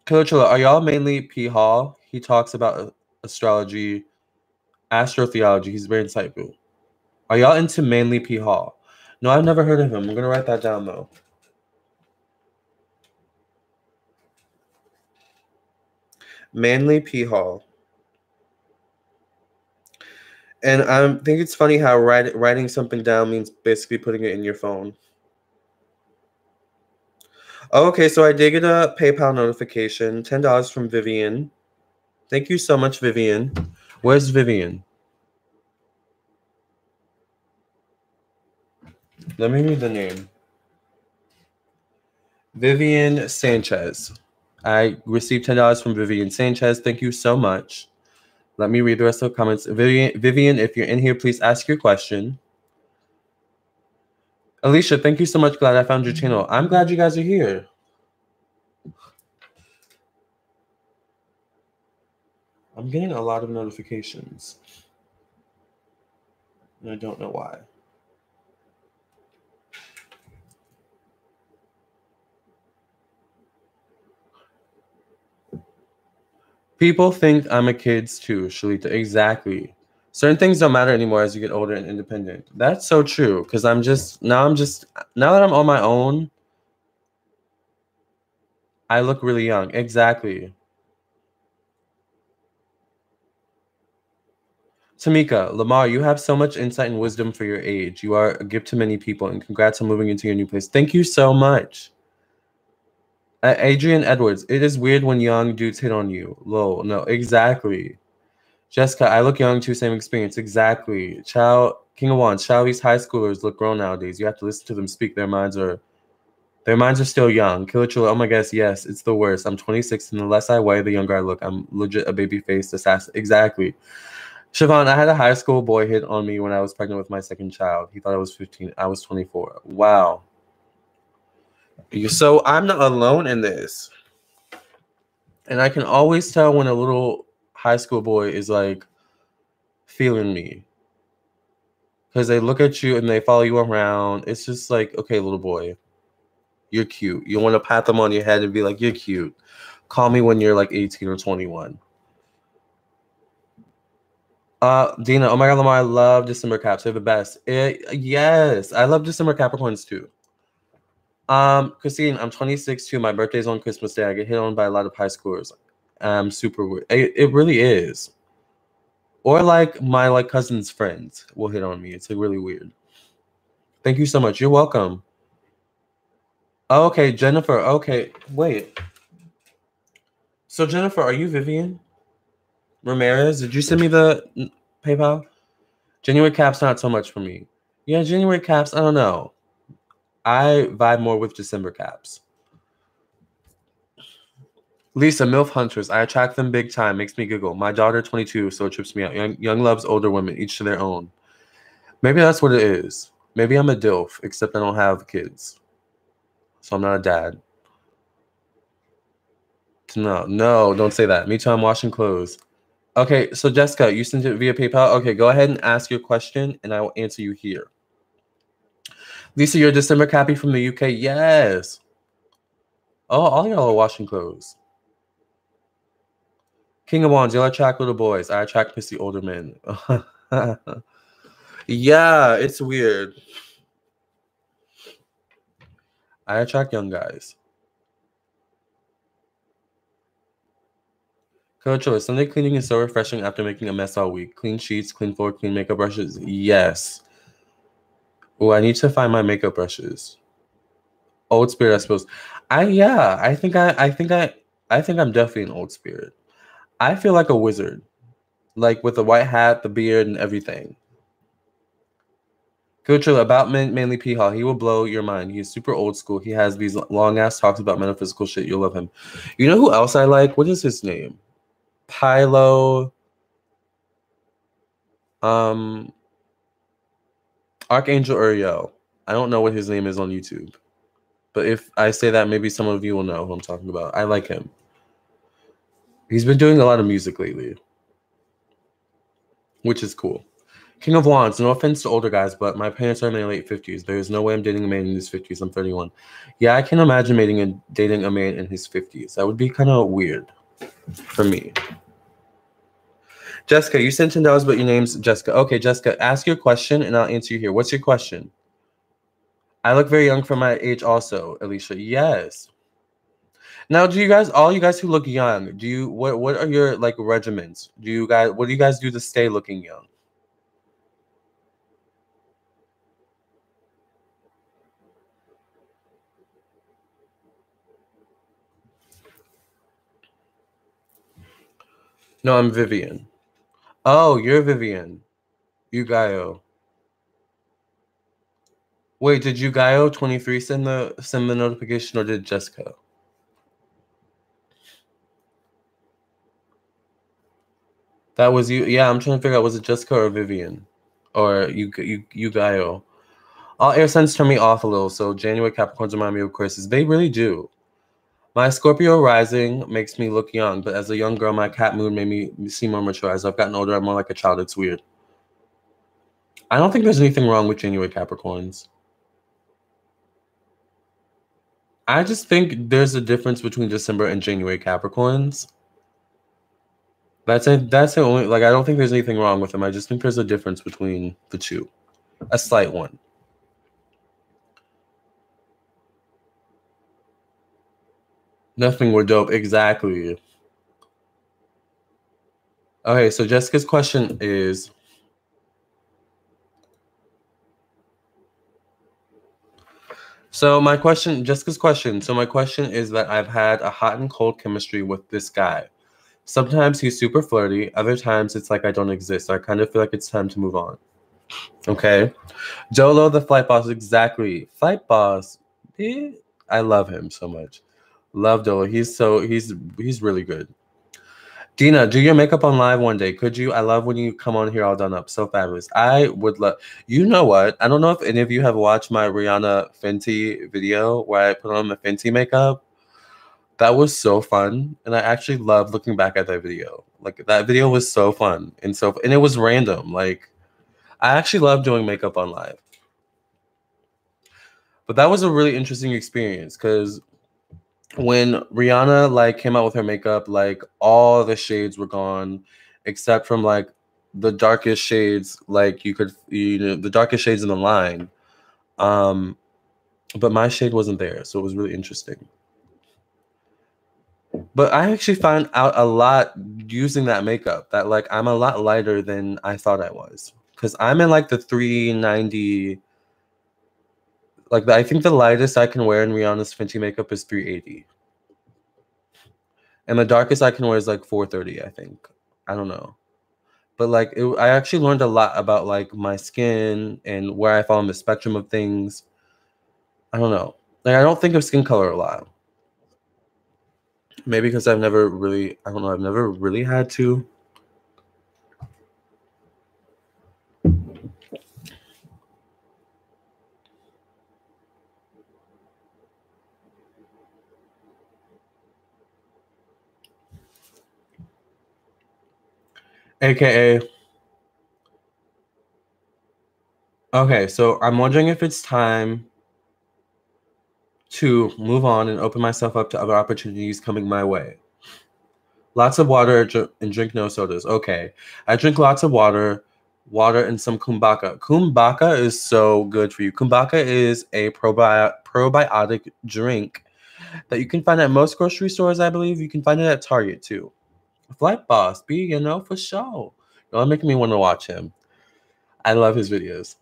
Killer Chilla, are y'all mainly P. Hall? He talks about astrology, astrotheology. He's very insightful. Are y'all into mainly P. Hall? No, I've never heard of him. I'm going to write that down, though. Manly P. Hall. And I think it's funny how writing something down means basically putting it in your phone. Oh, okay, so I did get a PayPal notification. $10 from Vivian. Thank you so much, Vivian. Where's Vivian? Let me read the name. Vivian Sanchez. I received $10 from Vivian Sanchez. Thank you so much. Let me read the rest of the comments. Vivian, if you're in here, please ask your question. Alicia, thank you so much. Glad I found your channel. I'm glad you guys are here. I'm getting a lot of notifications. And I don't know why. People think I'm a kid's too, Shalita. Exactly. Certain things don't matter anymore as you get older and independent. That's so true. Because now that I'm on my own, I look really young. Exactly. Tamika, Lamarr, you have so much insight and wisdom for your age. You are a gift to many people, and congrats on moving into your new place. Thank you so much. Adrian Edwards, it is weird when young dudes hit on you. Lol, no, exactly. Jessica, I look young too, same experience. Exactly. King of Wands, these high schoolers look grown nowadays. You have to listen to them speak. Their minds are still young. Killer Chula, oh my gosh, yes, it's the worst. I'm 26, and the less I weigh, the younger I look. I'm legit a baby-faced assassin. Exactly. Siobhan, I had a high school boy hit on me when I was pregnant with my second child. He thought I was 15. I was 24. Wow. So I'm not alone in this. And I can always tell when a little high school boy is like feeling me. Because they look at you and they follow you around. It's just like, okay, little boy, you're cute. You want to pat them on your head and be like, you're cute. Call me when you're like 18 or 21. Dina, oh my God, Lamarr, I love December Caps. They're the best. Yes, I love December Capricorns too. Christine, I'm 26 too. My birthday's on Christmas Day. I get hit on by a lot of high schoolers. Super weird. It really is. Or like my cousin's friends will hit on me. It's like really weird. Thank you so much. You're welcome. Okay, Jennifer. Okay, wait. So Jennifer, are you Vivian Ramirez? Did you send me the PayPal? January Caps, not so much for me. Yeah, January Caps, I don't know. I vibe more with December Caps. Lisa, MILF Hunters. I attract them big time. Makes me giggle. My daughter, 22, so it trips me out. Young loves older women, each to their own. Maybe that's what it is. Maybe I'm a DILF, except I don't have kids. So I'm not a dad. No, don't say that. Me too, I'm washing clothes. Okay, so Jessica, you sent it via PayPal. Okay, go ahead and ask your question, and I will answer you here. Lisa, you're a December Cappy from the UK? Yes. Oh, all y'all are washing clothes. King of Wands, you'll attract little boys. I attract pissy older men. Yeah, it's weird. I attract young guys. Coach, Sunday cleaning is so refreshing after making a mess all week. Clean sheets, clean floor, clean makeup brushes. Yes. Oh, I need to find my makeup brushes. Old Spirit, I suppose. I think I'm definitely an Old Spirit. I feel like a wizard, like with the white hat, the beard, and everything. Coach, about Manly P. Hall, he will blow your mind. He's super old school. He has these long ass talks about metaphysical shit. You'll love him. You know who else I like? What is his name? Pylo. Archangel Uriel. I don't know what his name is on YouTube. But if I say that, maybe some of you will know who I'm talking about. I like him. He's been doing a lot of music lately, which is cool. King of Wands, no offense to older guys, but my parents are in their late 50s. There's no way I'm dating a man in his 50s. I'm 31. Yeah, I can imagine dating a man in his 50s. That would be kind of weird for me. Jessica, you sent $10, but your name's Jessica. Okay, Jessica, ask your question and I'll answer you here. What's your question? I look very young for my age also, Alicia. Yes. Now, all you guys who look young, what are your like regimens? What do you guys do to stay looking young? No, I'm Vivian. Oh, you're Vivian. You Gaio. Wait, did you Gaio 23 send the notification, or did Jessica? That was you. Yeah, I'm trying to figure out, was it Jessica or Vivian? Or you Gaio. All air signs turn me off a little, so January Capricorns remind me of Aquarius. They really do. My Scorpio rising makes me look young, but as a young girl, my cat moon made me seem more mature. As I've gotten older, I'm more like a child. It's weird. I don't think there's anything wrong with January Capricorns. I just think there's a difference between December and January Capricorns. That's it. That's the only, like, I don't think there's anything wrong with them. I just think there's a difference between the two. A slight one. Nothing were dope. Exactly. Okay, so Jessica's question is, Jessica's question. So my question is that I've had a hot and cold chemistry with this guy. Sometimes he's super flirty. Other times it's like I don't exist. I kind of feel like it's time to move on. Okay. Jolo, the flight boss. Exactly. Flight boss. I love him so much. Love Dolo. He's really good. Dina, do your makeup on live one day. Could you? I love when you come on here all done up. So fabulous. I would love. You know what? I don't know if any of you have watched my Rihanna Fenty video where I put on the Fenty makeup. That was so fun, and I actually love looking back at that video. Like, that video was so fun and it was random. Like, I actually love doing makeup on live. But that was a really interesting experience because when Rihanna like came out with her makeup, like all the shades were gone except from like the darkest shades, like the darkest shades in the line. But my shade wasn't there, so it was really interesting. But I actually found out a lot using that makeup that like I'm a lot lighter than I thought I was. Because I'm in like the 390. Like, I think the lightest I can wear in Rihanna's Fenty makeup is 380. And the darkest I can wear is like 430, I think. I don't know. But like I actually learned a lot about like my skin and where I fall on the spectrum of things. I don't know. Like, I don't think of skin color a lot. Maybe because I've never really had to. AKA. Okay, so I'm wondering if it's time to move on and open myself up to other opportunities coming my way. Lots of water and drink no sodas. Okay. I drink lots of water and some kumbaka. Kumbaka is so good for you. Kumbaka is a probiotic drink that you can find at most grocery stores, I believe. You can find it at Target too. Flight Boss, for sure. You're making me want to watch him. I love his videos.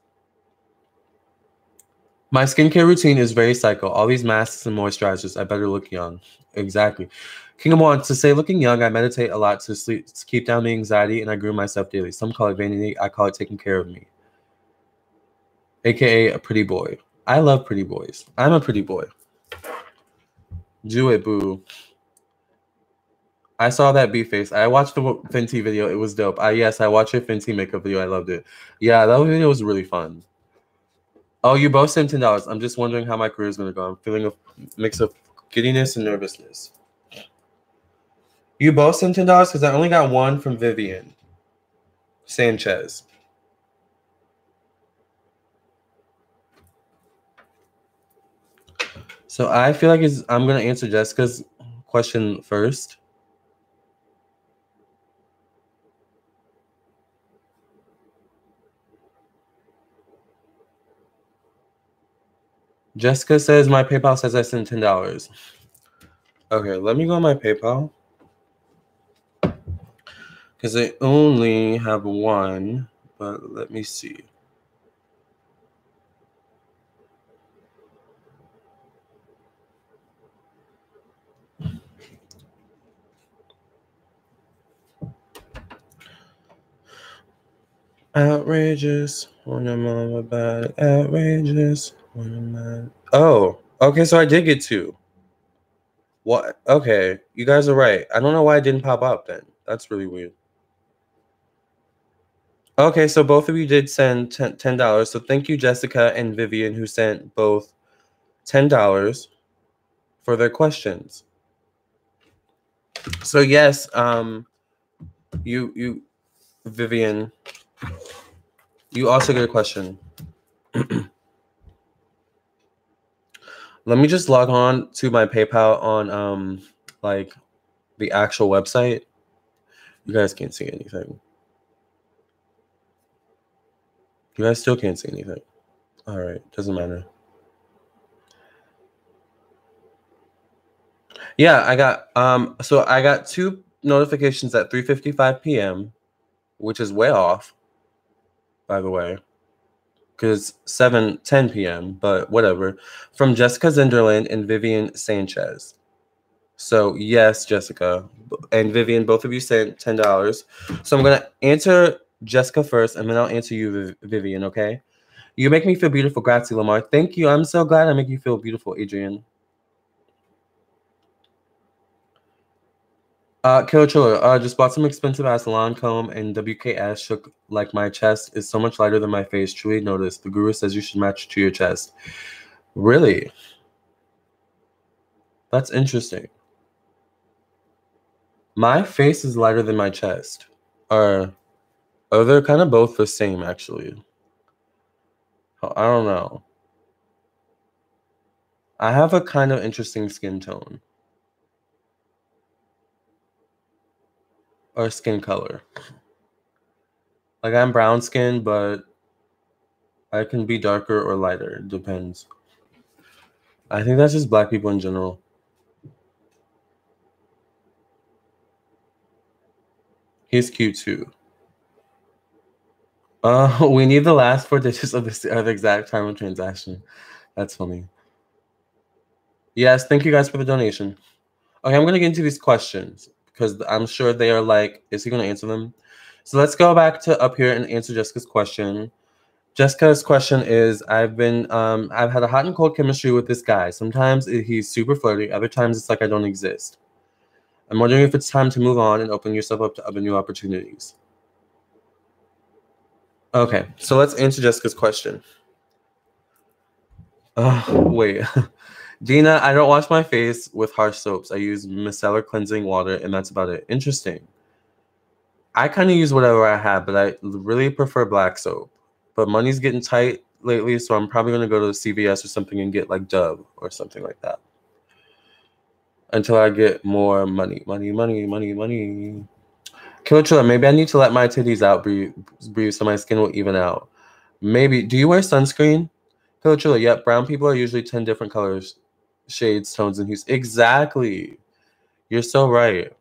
My skincare routine is very psycho. All these masks and moisturizers. I better look young. Exactly. Kingdom wants to say, looking young, I meditate a lot to keep down the anxiety, and I groom myself daily. Some call it vanity. I call it taking care of me. AKA a pretty boy. I love pretty boys. I'm a pretty boy. Do it, boo. I saw that B face. I watched the Fenty video. It was dope. Yes, I watched your Fenty makeup video. I loved it. Yeah, that video was really fun. Oh, you both sent $10. I'm just wondering how my career is going to go. I'm feeling a mix of giddiness and nervousness. You both sent $10 because I only got one from Vivian Sanchez. So I feel like I'm going to answer Jessica's question first. Jessica says my PayPal says I sent $10. Okay, let me go on my PayPal. Because I only have one, but let me see. Outrageous when I'm on about it. Outrageous when I'm mad. Oh, okay, so I did get two. What? Okay, you guys are right. I don't know why it didn't pop up then. That's really weird. Okay, so both of you did send $10. So thank you, Jessica and Vivian, who sent both $10 for their questions. So yes, you Vivian, you also get a question. Let me just log on to my PayPal on like the actual website. You guys can't see anything. You guys still can't see anything. All right, doesn't matter. Yeah, I got so I got two notifications at 3:55 p.m., which is way off, by the way. Because 7:10 p.m., but whatever. From Jessica Zinderland and Vivian Sanchez. So yes, Jessica and Vivian, both of you sent $10. So I'm gonna answer Jessica first, and then I'll answer you, Vivian. Okay? You make me feel beautiful. Grazie, Lamarr. Thank you. I'm so glad I make you feel beautiful, Adrian. Killer Chiller, just bought some expensive ass lawn comb, and WKS shook like my chest is so much lighter than my face. Truly noticed. The guru says you should match to your chest. Really? That's interesting. My face is lighter than my chest. Or they're kind of both the same, actually. I don't know. I have a kind of interesting skin tone. Or skin color. Like, I'm brown skin, but I can be darker or lighter. It depends. I think that's just black people in general. He's cute too. We need the last 4 digits of the exact time of transaction. That's funny. Yes, thank you guys for the donation. Okay, I'm gonna get into these questions because I'm sure they are like, is he gonna answer them? So let's go back to up here and answer Jessica's question. Jessica's question is, I've had a hot and cold chemistry with this guy. Sometimes he's super flirty. Other times it's like I don't exist. I'm wondering if it's time to move on and open yourself up to other new opportunities. Okay, so let's answer Jessica's question. Wait. Dina, I don't wash my face with harsh soaps. I use micellar cleansing water, and that's about it. Interesting. I kind of use whatever I have, but I really prefer black soap. But money's getting tight lately, so I'm probably going to go to CVS or something and get like Dove or something like that. Until I get more money. Killer, maybe I need to let my titties out breathe so my skin will even out. Maybe. Do you wear sunscreen? Killer, yep. Brown people are usually 10 different colors, shades, tones, and hues. Exactly. You're so right.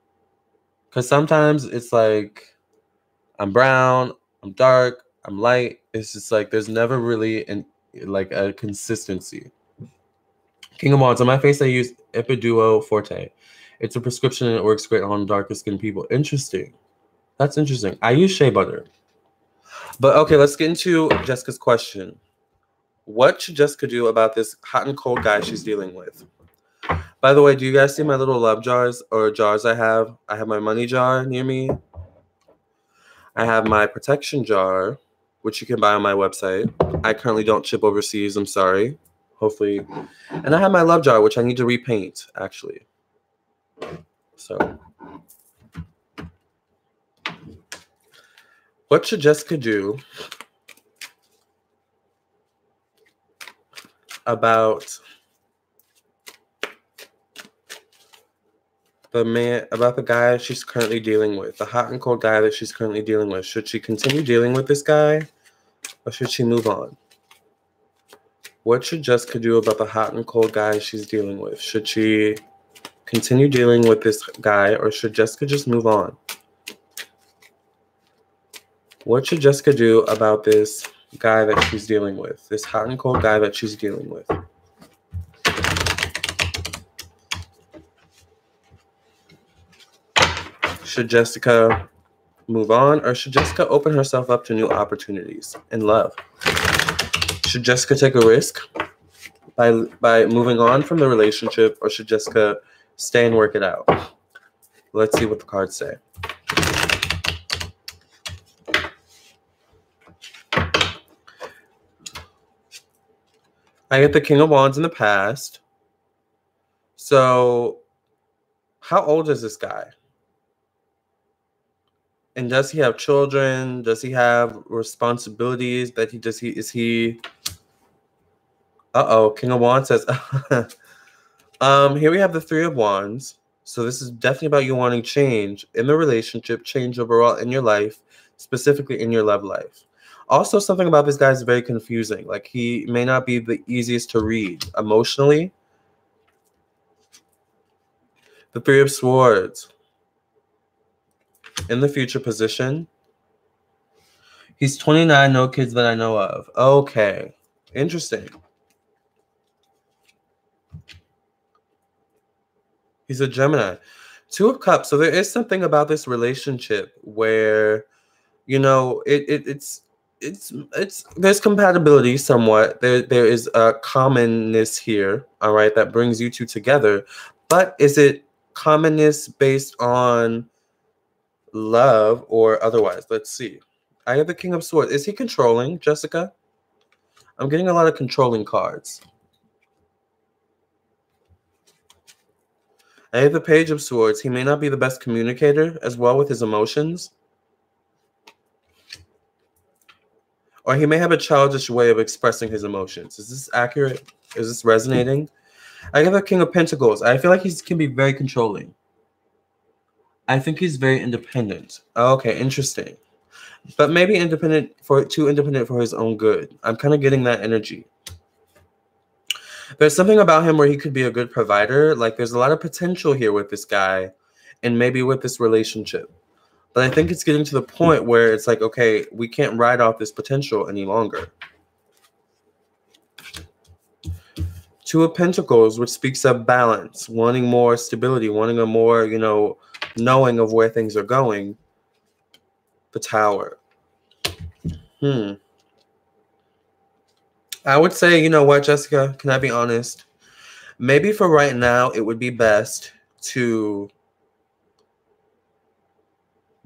Because sometimes it's like, I'm brown, I'm dark, I'm light. It's just like, there's never really a consistency. King of Wands. On my face, I use Epiduo Forte. It's a prescription and it works great on darker skinned people. Interesting. That's interesting. I use shea butter. But okay, let's get into Jessica's question. What should Jessica do about this hot and cold guy she's dealing with? By the way, do you guys see my little love jars or jars I have? I have my money jar near me. I have my protection jar, which you can buy on my website. I currently don't ship overseas. I'm sorry. Hopefully. And I have my love jar, which I need to repaint, actually. So. What should Jessica do about the guy she's currently dealing with, the hot and cold guy that she's currently dealing with? Should she continue dealing with this guy, or should she move on? What should Jessica do about the hot and cold guy she's dealing with? Should she continue dealing with this guy, or should Jessica just move on? What should Jessica do about this guy that she's dealing with, this hot and cold guy that she's dealing with? Should Jessica move on, or should Jessica open herself up to new opportunities in love? Should Jessica take a risk by moving on from the relationship, or should Jessica stay and work it out? Let's see what the cards say. I get the King of Wands in the past. So, how old is this guy? And does he have children? Does he have responsibilities that is he? Uh-oh, King of Wands says, here we have the Three of Wands. So this is definitely about you wanting change in the relationship, change overall in your life, specifically in your love life. Also, something about this guy is very confusing. Like, he may not be the easiest to read emotionally. The Three of Swords. In the future position. He's 29, no kids that I know of. Okay. Interesting. He's a Gemini. Two of Cups. So there is something about this relationship where, you know, it's there's compatibility somewhat. There is a commonness here, all right, that brings you two together. But is it commonness based on love or otherwise? Let's see. I have the King of Swords. Is he controlling, Jessica? I'm getting a lot of controlling cards. I have the Page of Swords. He may not be the best communicator as well with his emotions. Or he may have a childish way of expressing his emotions. Is this accurate? Is this resonating? I have the King of Pentacles. I feel like he can be very controlling. I think he's very independent. Okay, interesting. But maybe too independent for his own good. I'm kind of getting that energy. There's something about him where he could be a good provider. Like, there's a lot of potential here with this guy and maybe with this relationship. But I think it's getting to the point where it's like, okay, we can't ride off this potential any longer. Two of Pentacles, which speaks of balance, wanting more stability, wanting a more, you know, knowing of where things are going. The Tower. I would say, you know what, Jessica, can I be honest? Maybe for right now, it would be best to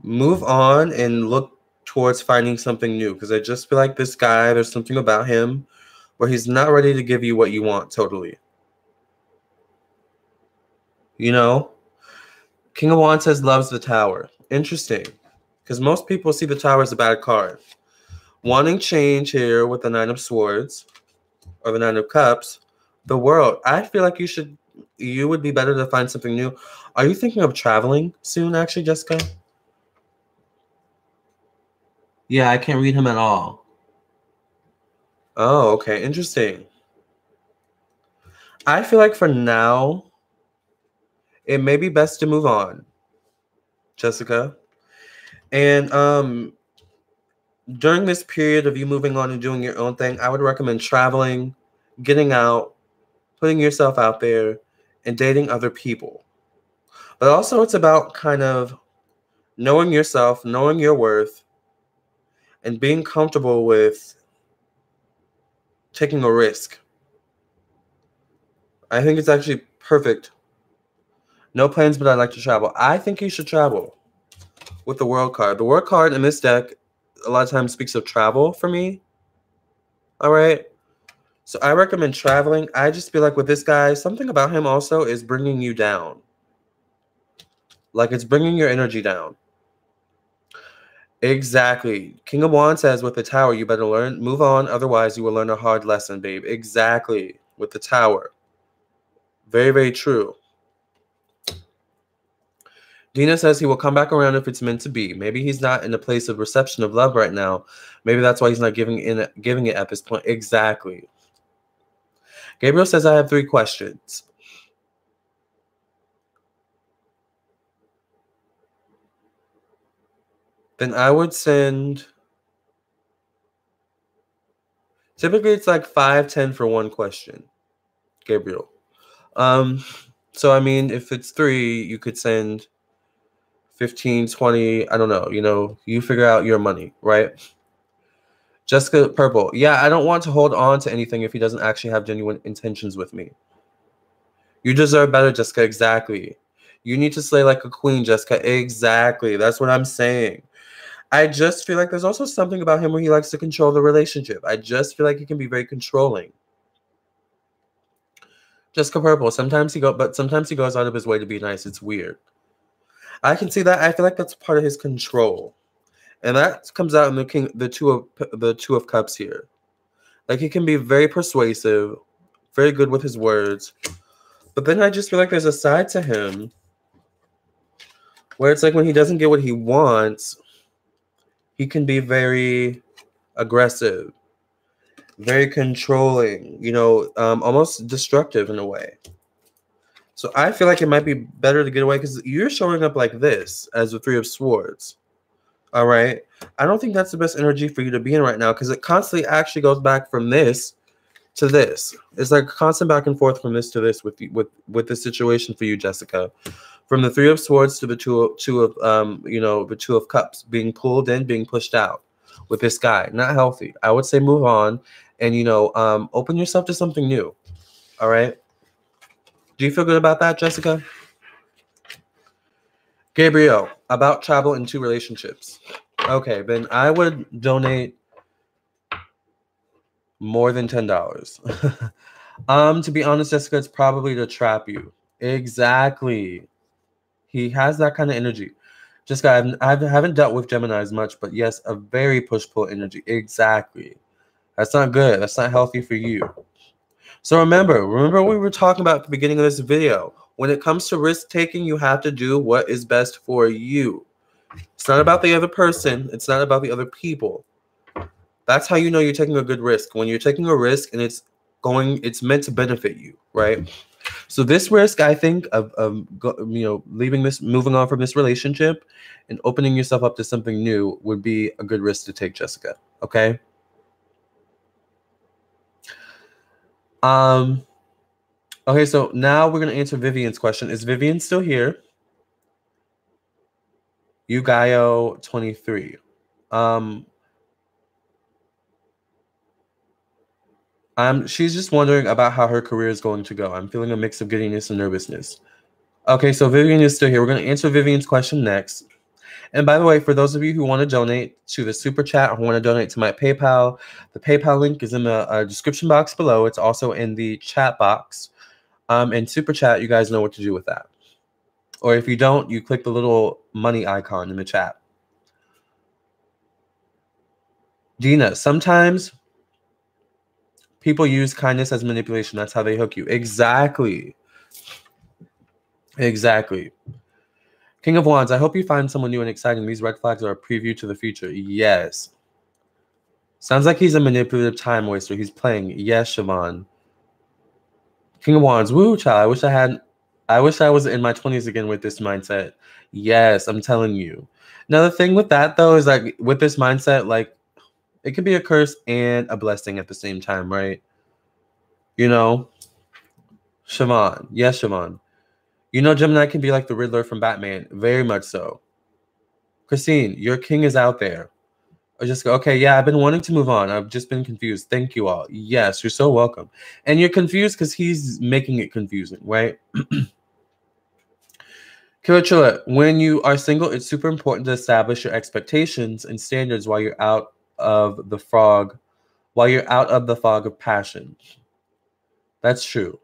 move on and look towards finding something new. Because I just feel like this guy, there's something about him where he's not ready to give you what you want totally. You know? King of Wands says loves the Tower. Interesting. Because most people see the Tower as a bad card. Wanting change here with the Nine of Swords or the Nine of Cups. The World. I feel like you would be better to find something new. Are you thinking of traveling soon, actually, Jessica? Yeah, I can't read him at all. Oh, okay. Interesting. I feel like for now, it may be best to move on, Jessica. And during this period of you moving on and doing your own thing, I would recommend traveling, getting out, putting yourself out there, and dating other people. But also it's about kind of knowing yourself, knowing your worth, and being comfortable with taking a risk. I think it's actually perfect. No plans, but I'd like to travel. I think you should travel with the World card. The World card in this deck a lot of times speaks of travel for me. All right. So I recommend traveling. I just feel like with this guy, something about him also is bringing you down. Like it's bringing your energy down. Exactly. King of Wands says with the Tower, you better move on. Otherwise, you will learn a hard lesson, babe. Exactly. With the Tower. Very, very true. Dina says he will come back around if it's meant to be. Maybe he's not in a place of reception of love right now. Maybe that's why he's not giving it at this point. Exactly. Gabriel says, I have 3 questions. Then I would send... Typically, it's like 5, 10 for one question, Gabriel. So, I mean, if it's 3, you could send 15, 20, I don't know. You know, you figure out your money, right? Jessica Purple. Yeah, I don't want to hold on to anything if he doesn't actually have genuine intentions with me. You deserve better, Jessica. Exactly. You need to slay like a queen, Jessica. Exactly. That's what I'm saying. I just feel like there's also something about him where he likes to control the relationship. I just feel like he can be very controlling. Jessica Purple. Sometimes he goes out of his way to be nice. It's weird. I can see that. I feel like that's part of his control. And that comes out in the two of cups here. Like he can be very persuasive, very good with his words. But then I just feel like there's a side to him where it's like when he doesn't get what he wants, he can be very aggressive, very controlling, you know, almost destructive in a way. So I feel like it might be better to get away because you're showing up like this as the 3 of Swords. All right. I don't think that's the best energy for you to be in right now because it constantly actually goes back from this to this. It's like constant back and forth from this to this with the situation for you, Jessica. From the 3 of Swords to the two of Cups, being pulled in, being pushed out with this guy. Not healthy. I would say move on and, open yourself to something new. All right. Do you feel good about that, Jessica? Gabriel, about travel and 2 relationships. Okay, then I would donate more than $10. To be honest, Jessica, it's probably to trap you. Exactly. He has that kind of energy. Jessica, I haven't dealt with Gemini as much, but yes, a very push-pull energy. Exactly. That's not good. That's not healthy for you. So remember what we were talking about at the beginning of this video. When it comes to risk-taking, you have to do what is best for you. It's not about the other person. It's not about the other people. That's how you know you're taking a good risk. When you're taking a risk and it's meant to benefit you, right? So this risk, I think, of moving on from this relationship and opening yourself up to something new would be a good risk to take, Jessica. Okay? Okay, so now we're going to answer Vivian's question. Is Vivian still here? Ugayo 23. She's just wondering about how her career is going to go. I'm feeling a mix of giddiness and nervousness. Okay, so Vivian is still here. We're going to answer Vivian's question next. And by the way, for those of you who want to donate to the Super Chat or want to donate to my PayPal, the PayPal link is in the description box below. It's also in the chat box. And Super Chat, you guys know what to do with that. Or if you don't, you click the little money icon in the chat. Dina, sometimes people use kindness as manipulation. That's how they hook you. Exactly. Exactly. King of Wands, I hope you find someone new and exciting. These red flags are a preview to the future. Yes. Sounds like he's a manipulative time waster. He's playing. Yes, Siobhan. King of Wands, woo, child. I wish I was in my 20s again with this mindset. Yes, I'm telling you. Now, the thing with that, though, is like with this mindset, like it can be a curse and a blessing at the same time, right? You know? Siobhan. Yes, Siobhan. You know, Gemini can be like the Riddler from Batman. Very much so. Christine, your king is out there. I just go, okay, yeah, I've been wanting to move on. I've just been confused. Thank you all. Yes, you're so welcome. And you're confused because he's making it confusing, right? Kirachula, when you are single, it's super important to establish your expectations and standards while you're out of the fog of passion. That's true.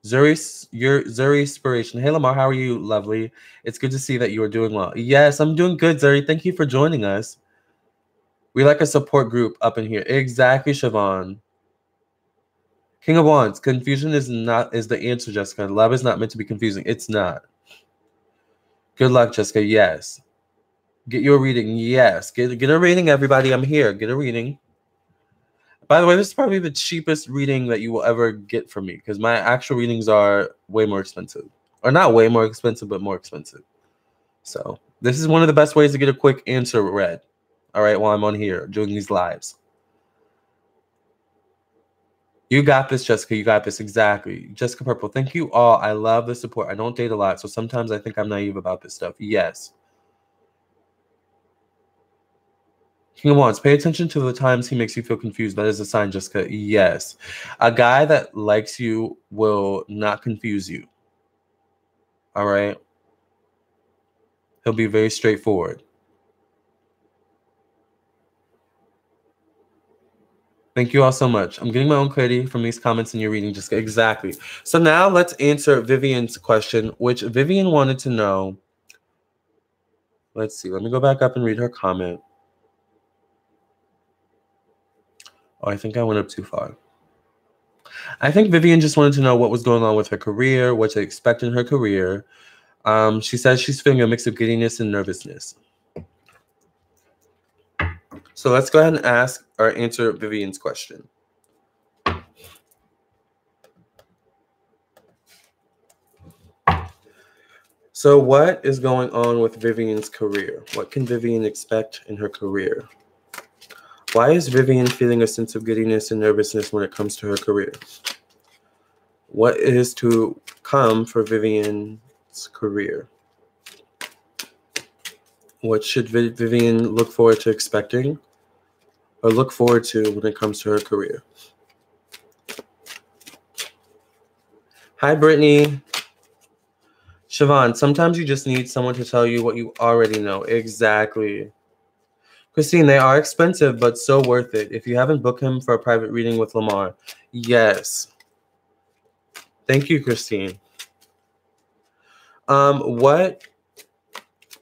Zuri Inspiration. Hey, Lamarr, how are you, lovely? It's good to see that you are doing well. Yes, I'm doing good, Zuri. Thank you for joining us. We like a support group up in here. Exactly, Siobhan. King of Wands. Confusion is the answer, Jessica. Love is not meant to be confusing. It's not. Good luck, Jessica. Yes. Get your reading. Yes. Get a reading, everybody. I'm here. Get a reading. By the way, this is probably the cheapest reading that you will ever get from me because my actual readings are way more expensive. Or not way more expensive, but more expensive. So this is one of the best ways to get a quick answer read. All right, while I'm on here doing these lives. You got this, Jessica. You got this. Exactly. Jessica Purple, thank you all. I love the support. I don't date a lot, so sometimes I think I'm naive about this stuff. Yes. King of Wands, pay attention to the times he makes you feel confused. That is a sign, Jessica. Yes. A guy that likes you will not confuse you. All right? He'll be very straightforward. Thank you all so much. I'm getting my own clarity from these comments in your reading, Jessica. Exactly. So now let's answer Vivian's question, which Vivian wanted to know. Let's see. Let me go back up and read her comment. Oh, I think I went up too far. I think Vivian just wanted to know what was going on with her career, what to expect in her career. She says she's feeling a mix of giddiness and nervousness. So let's go ahead and ask or answer Vivian's question. So what is going on with Vivian's career? What can Vivian expect in her career? Why is Vivian feeling a sense of giddiness and nervousness when it comes to her career? What is to come for Vivian's career? What should Vivian look forward to expecting or look forward to when it comes to her career? Hi, Brittany. Siobhan, sometimes you just need someone to tell you what you already know. Exactly. Christine, they are expensive, but so worth it. If you haven't booked him for a private reading with Lamarr, yes. Thank you, Christine. What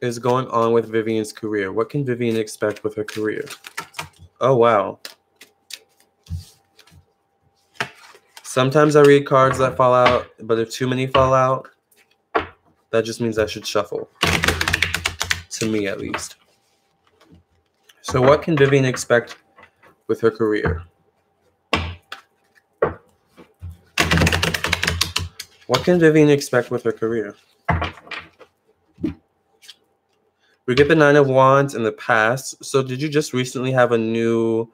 is going on with Vivian's career? What can Vivian expect with her career? Oh, wow. Sometimes I read cards that fall out, but if too many fall out, that just means I should shuffle. To me, at least. So what can Vivian expect with her career? What can Vivian expect with her career? We get the Nine of Wands in the past. So did you just recently have a new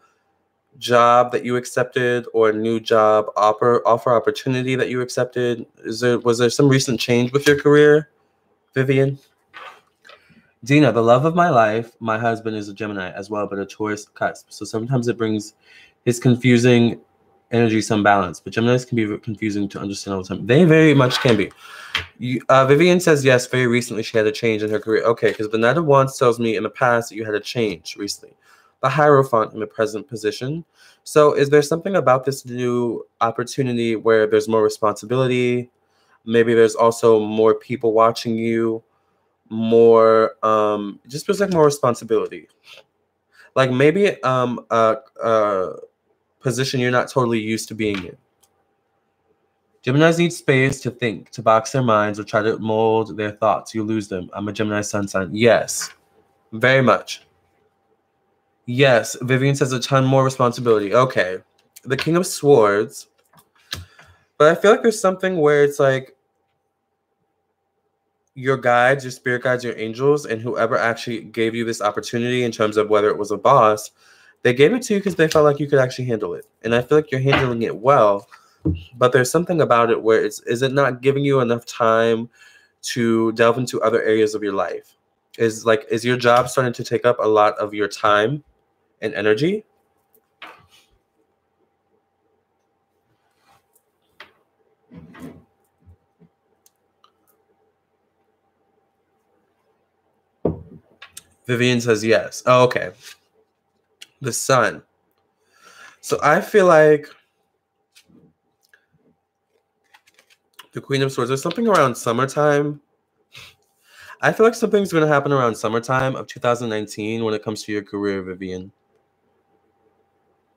job that you accepted or a new job offer opportunity that you accepted? Was there some recent change with your career, Vivian? Dina, the love of my life, my husband is a Gemini as well, but a Taurus cusp. So sometimes it brings his confusing energy some balance, but Geminis can be confusing to understand all the time. They very much can be. Vivian says yes, very recently she had a change in her career. Okay, because the Knight of Wands tells me in the past that you had a change recently. The Hierophant in the present position. So is there something about this new opportunity where there's more responsibility? Maybe there's also more people watching you, more it just feels like more responsibility. Like maybe a position you're not totally used to being in. Geminis need space to think, to box their minds, or try to mold their thoughts. You lose them. I'm a Gemini sun sign. Yes, very much. Yes, Vivian says a ton more responsibility. Okay. The King of Swords. But I feel like there's something where it's like your guides, your spirit guides, your angels, and whoever actually gave you this opportunity in terms of whether it was a boss, they gave it to you because they felt like you could actually handle it. And I feel like you're handling it well, but there's something about it where is it not giving you enough time to delve into other areas of your life? Is your job starting to take up a lot of your time and energy? Vivian says yes. Oh, okay. The sun. So I feel like the Queen of Swords, there's something around summertime. I feel like something's going to happen around summertime of 2019 when it comes to your career, Vivian.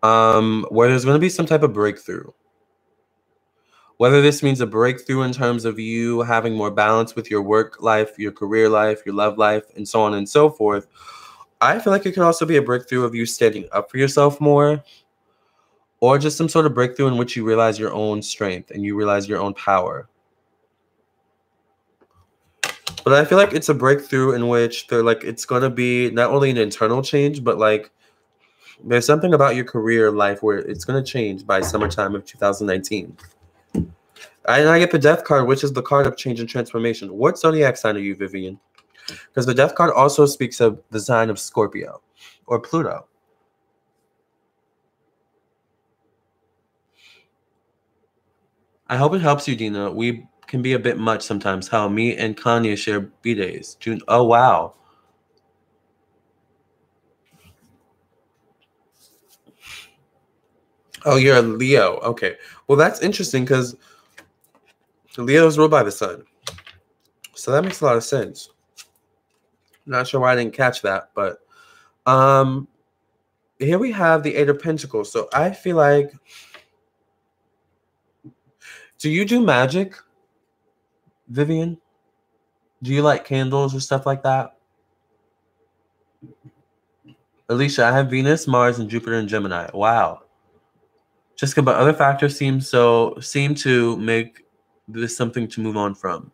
Where there's going to be some type of breakthrough. Whether this means a breakthrough in terms of you having more balance with your work life, your career life, your love life, and so on and so forth. I feel like it could also be a breakthrough of you standing up for yourself more, or just some sort of breakthrough in which you realize your own strength and you realize your own power. But I feel like it's a breakthrough in which it's going to be not only an internal change, but like there's something about your career life where it's going to change by summertime of 2019. And I get the Death card, which is the card of change and transformation. What zodiac sign are you, Vivian? Because the Death card also speaks of the sign of Scorpio or Pluto. I hope it helps you, Dina. We can be a bit much sometimes. How me and Kanye share B-days. June. Oh, wow. Oh, you're a Leo. Okay. Well, that's interesting because Leo is ruled by the sun. So that makes a lot of sense. Not sure why I didn't catch that, but here we have the Eight of Pentacles. So I feel like, do you do magic, Vivian? Do you like candles or stuff like that? Alicia, I have Venus, Mars, and Jupiter in Gemini. Wow. Jessica, but other factors seem to make this something to move on from.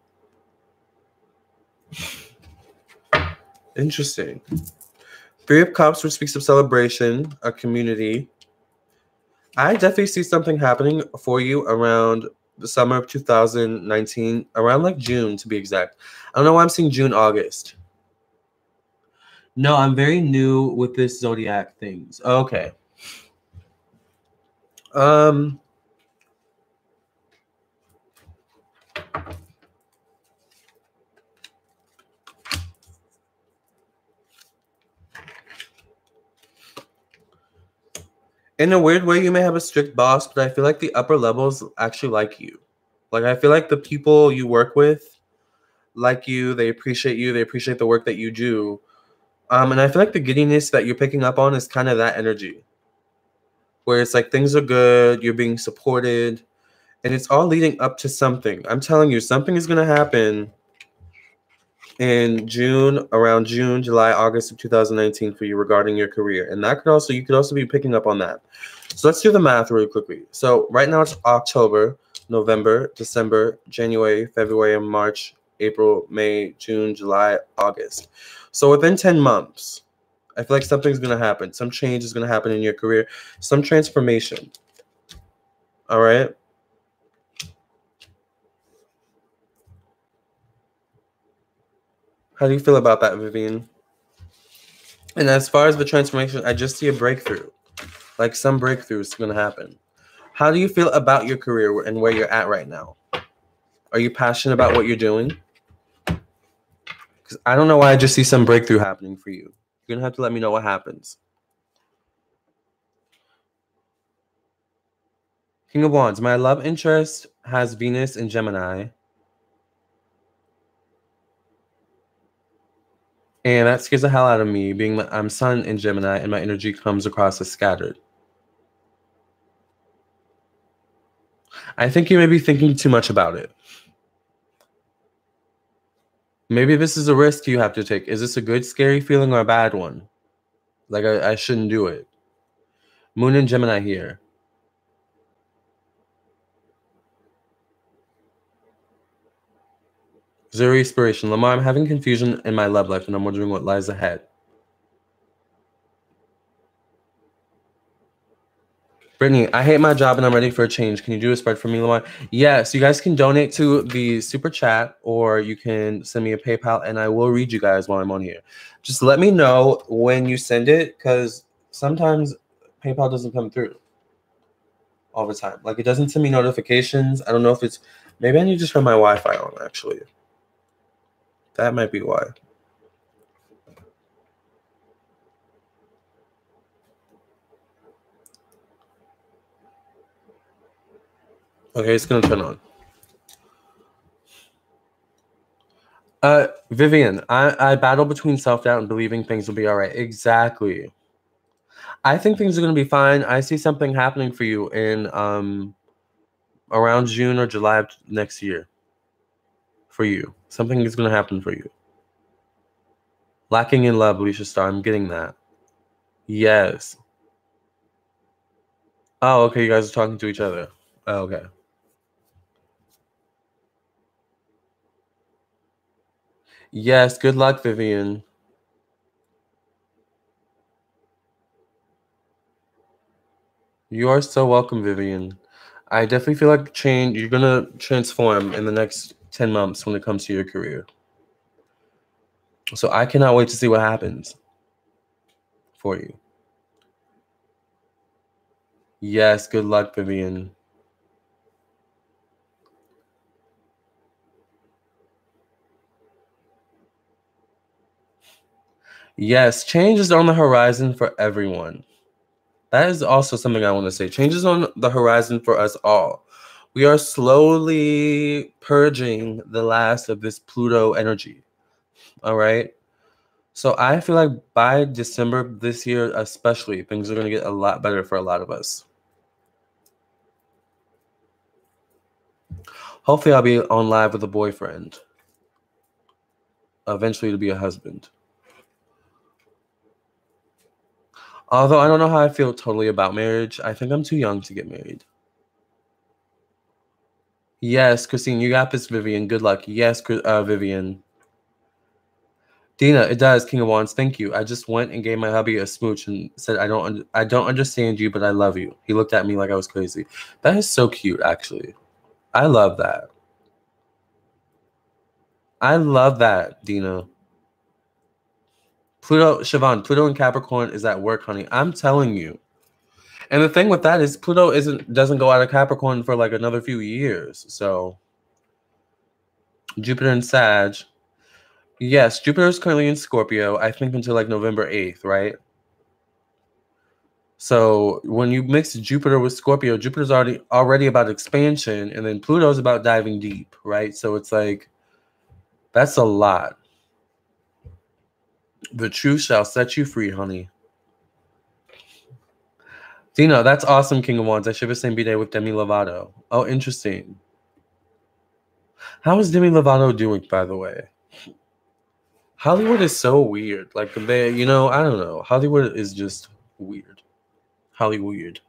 Interesting. Three of Cups, which speaks of celebration, a community. I definitely see something happening for you around the summer of 2019, around like June to be exact. I don't know why I'm seeing June, August. No, I'm very new with this zodiac things. Okay. In a weird way, you may have a strict boss, but I feel like the upper levels actually like you. Like, I feel like the people you work with like you, they appreciate the work that you do. And I feel like the giddiness that you're picking up on is kind of that energy. Where it's like things are good, you're being supported, and it's all leading up to something. I'm telling you, something is going to happen in June, around June, July, August of 2019 for you regarding your career. And that you could also be picking up on that. So let's do the math really quickly. So right now it's October, November, December, January, February, and March, April, May, June, July, August. So within 10 months, I feel like something's going to happen. Some change is going to happen in your career. Some transformation. All right? How do you feel about that, Vivian? And as far as the transformation, I just see a breakthrough. Like some breakthrough is going to happen. How do you feel about your career and where you're at right now? Are you passionate about what you're doing? Because I don't know why I just see some breakthrough happening for you. You're going to have to let me know what happens. King of Wands. My love interest has Venus in Gemini. And that scares the hell out of me, being that I'm Sun in Gemini and my energy comes across as scattered. I think you may be thinking too much about it. Maybe this is a risk you have to take. Is this a good, scary feeling or a bad one? Like, I shouldn't do it. Moon and Gemini here. Zero inspiration. Lamarr, I'm having confusion in my love life and I'm wondering what lies ahead. Brittany, I hate my job and I'm ready for a change. Can you do a spread for me, Lamarr? Yes, you guys can donate to the super chat or you can send me a PayPal and I will read you guys while I'm on here. Just let me know when you send it because sometimes PayPal doesn't come through all the time. Like, it doesn't send me notifications. I don't know if it's... Maybe I need to turn my Wi-Fi on, actually. That might be why. Okay, it's going to turn on. Vivian, I battle between self-doubt and believing things will be all right. Exactly. I think things are going to be fine. I see something happening for you in around June or July of next year. For you. Something is going to happen for you. Lacking in love, Alicia Starr. I'm getting that. Yes. Oh, okay. You guys are talking to each other. Oh, okay. Yes. Good luck, Vivian. You are so welcome, Vivian. I definitely feel like change. You're going to transform in the next 10 months when it comes to your career. So I cannot wait to see what happens for you. Yes, good luck, Vivian. Yes, change is on the horizon for everyone. That is also something I want to say. Change is on the horizon for us all. We are slowly purging the last of this Pluto energy. All right? So I feel like by December this year, especially, things are going to get a lot better for a lot of us. Hopefully, I'll be on live with a boyfriend. Eventually, to be a husband. Although I don't know how I feel totally about marriage. I think I'm too young to get married. Yes, Christine, you got this, Vivian. Good luck. Yes, Vivian. Dina, it does. King of Wands, thank you. I just went and gave my hubby a smooch and said, I don't understand you, but I love you. He looked at me like I was crazy. That is so cute, actually. I love that. I love that, Dina. Siobhan, Pluto and Capricorn is at work, honey. I'm telling you. And the thing with that is Pluto doesn't go out of Capricorn for like another few years. So Jupiter and Sag. Yes, Jupiter is currently in Scorpio, I think until like November 8th, right? So when you mix Jupiter with Scorpio, Jupiter's already about expansion, and then Pluto's about diving deep, right? So it's like, that's a lot. The truth shall set you free, honey. Dina, that's awesome, King of Wands. I share the same B-Day with Demi Lovato. Oh, interesting. How is Demi Lovato doing, by the way? Hollywood is so weird. Like, I don't know. Hollywood is just weird. Hollywood.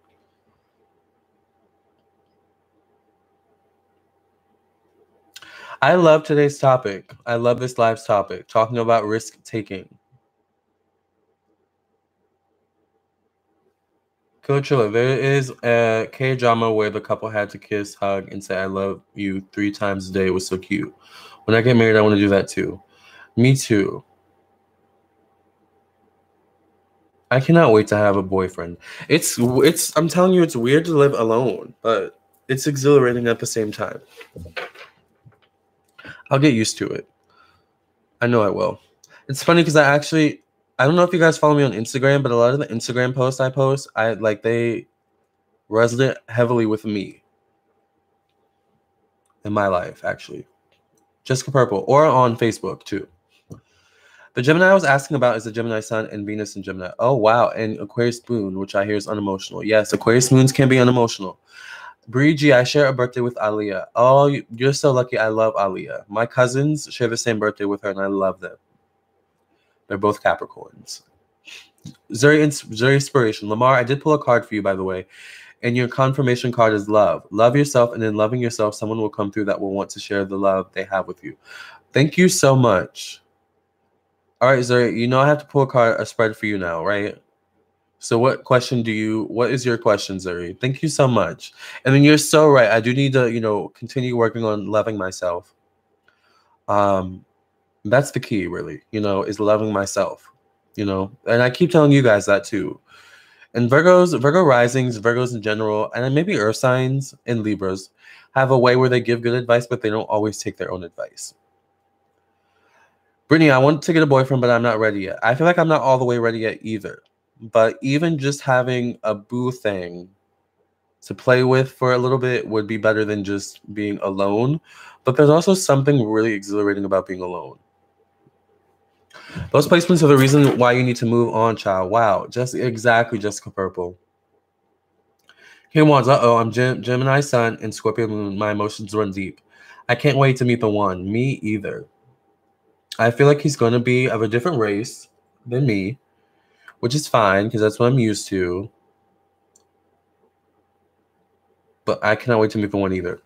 I love today's topic. I love this live's topic, talking about risk-taking. Coachella, there is a K-drama where the couple had to kiss, hug, and say, I love you 3 times a day. It was so cute. When I get married, I want to do that too. Me too. I cannot wait to have a boyfriend. I'm telling you, it's weird to live alone, but it's exhilarating at the same time. I'll get used to it. I know I will. It's funny because I don't know if you guys follow me on Instagram, but a lot of the Instagram posts I post, they resonate heavily with me in my life, actually. Jessica Purple, or on Facebook too. The Gemini I was asking about is the Gemini Sun and Venus in Gemini. Oh, wow. And Aquarius Moon, which I hear is unemotional. Yes, Aquarius Moons can be unemotional. Bree G, I share a birthday with Aliyah. Oh, you're so lucky. I love Aliyah. My cousins share the same birthday with her, and I love them. They're both Capricorns. Zuri Inspiration. Lamarr, I did pull a card for you, by the way. And your confirmation card is love. Love yourself, and in loving yourself, someone will come through that will want to share the love they have with you. Thank you so much. All right, Zuri, you know I have to pull a spread for you now, right? So what is your question, Zuri? Thank you so much. And then you're so right. I do need to, continue working on loving myself. That's the key, really, is loving myself, and I keep telling you guys that too. And Virgo risings, Virgos in general, and then maybe earth signs and Libras have a way where they give good advice, but they don't always take their own advice. Brittany, I want to get a boyfriend, but I'm not ready yet. I feel like I'm not all the way ready yet either. But even just having a boo thing to play with for a little bit would be better than just being alone. But there's also something really exhilarating about being alone. Those placements are the reason why you need to move on, child. Wow, just exactly, Jessica Purple. Kim Wands, I'm Gemini Sun and Scorpio Moon. My emotions run deep. I can't wait to meet the one. Me either. I feel like he's going to be of a different race than me, which is fine because that's what I'm used to. But I cannot wait to meet the one either.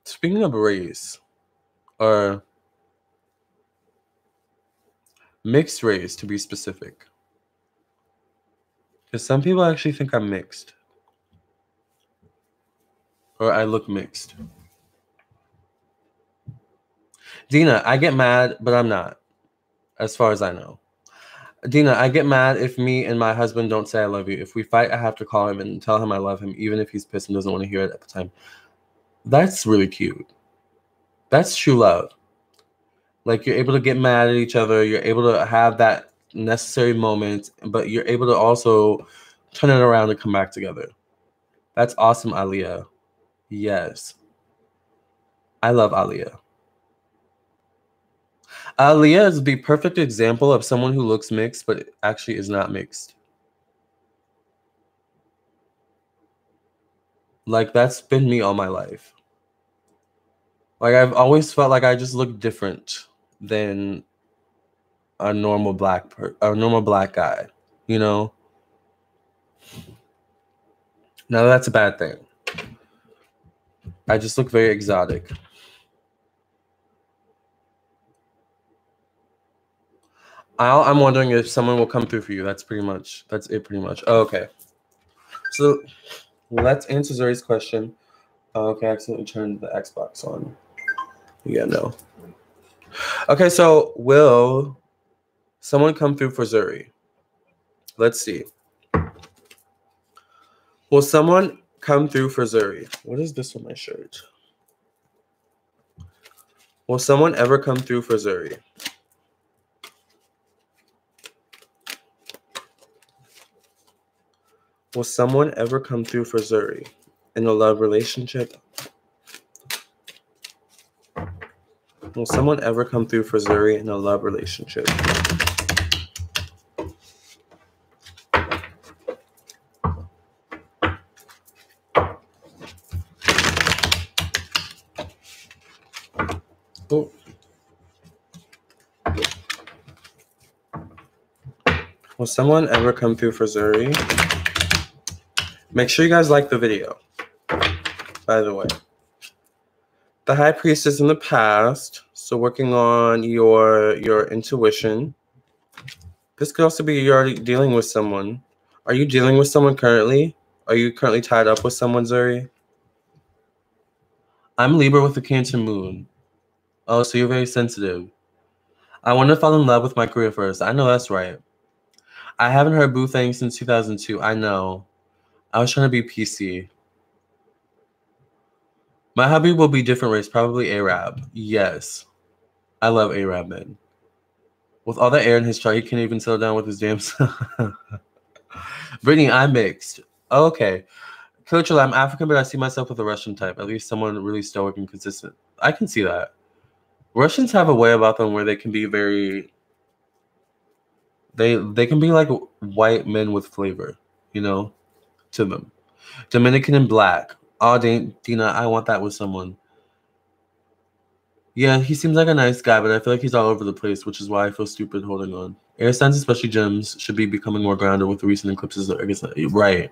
Speaking of race, or mixed race to be specific, because some people actually think I'm mixed, or I look mixed. Dina, I get mad, but I'm not, as far as I know. Dina, I get mad if me and my husband don't say I love you. If we fight, I have to call him and tell him I love him, even if he's pissed and doesn't want to hear it at the time. That's really cute. That's true love. Like, you're able to get mad at each other. You're able to have that necessary moment, but you're able to also turn it around and come back together. That's awesome, Aliyah. Yes. I love Aliyah. Aliyah is the perfect example of someone who looks mixed, but actually is not mixed. Like, that's been me all my life. Like, I've always felt like I just look different than a normal black guy, Now that's a bad thing. I just look very exotic. I'm wondering if someone will come through for you. That's it pretty much. Oh, okay. So let's answer Zuri's question. Oh, okay, I accidentally turned the Xbox on. Yeah, no. Okay, so will someone come through for Zuri? Let's see. Will someone come through for Zuri? What is this on my shirt? Will someone ever come through for Zuri? Will someone ever come through for Zuri in a love relationship? Will someone ever come through for Zuri in a love relationship? Oh. Will someone ever come through for Zuri? Make sure you guys like the video, by the way. The High Priestess in the past, so working on your intuition. This could also be you're already dealing with someone. Are you dealing with someone currently? Are you currently tied up with someone, Zuri? I'm Libra with the Cancer moon. Oh, so you're very sensitive. I want to fall in love with my career first. I know that's right. I haven't heard boo thing since 2002. I know. I was trying to be PC. My hubby will be different race, probably Arab. Yes. I love Arab men. With all the air in his chart, he can't even settle down with his damn son. Brittany, I'm mixed. Okay. Killer, I'm African, but I see myself with a Russian type. At least someone really stoic and consistent. I can see that. Russians have a way about them where they can be very... They can be like white men with flavor, you know, to them. Dominican and black. Oh, Dina, I want that with someone. Yeah, he seems like a nice guy, but I feel like he's all over the place, which is why I feel stupid holding on. Air signs, especially gems, should be becoming more grounded with the recent eclipses. I guess, right.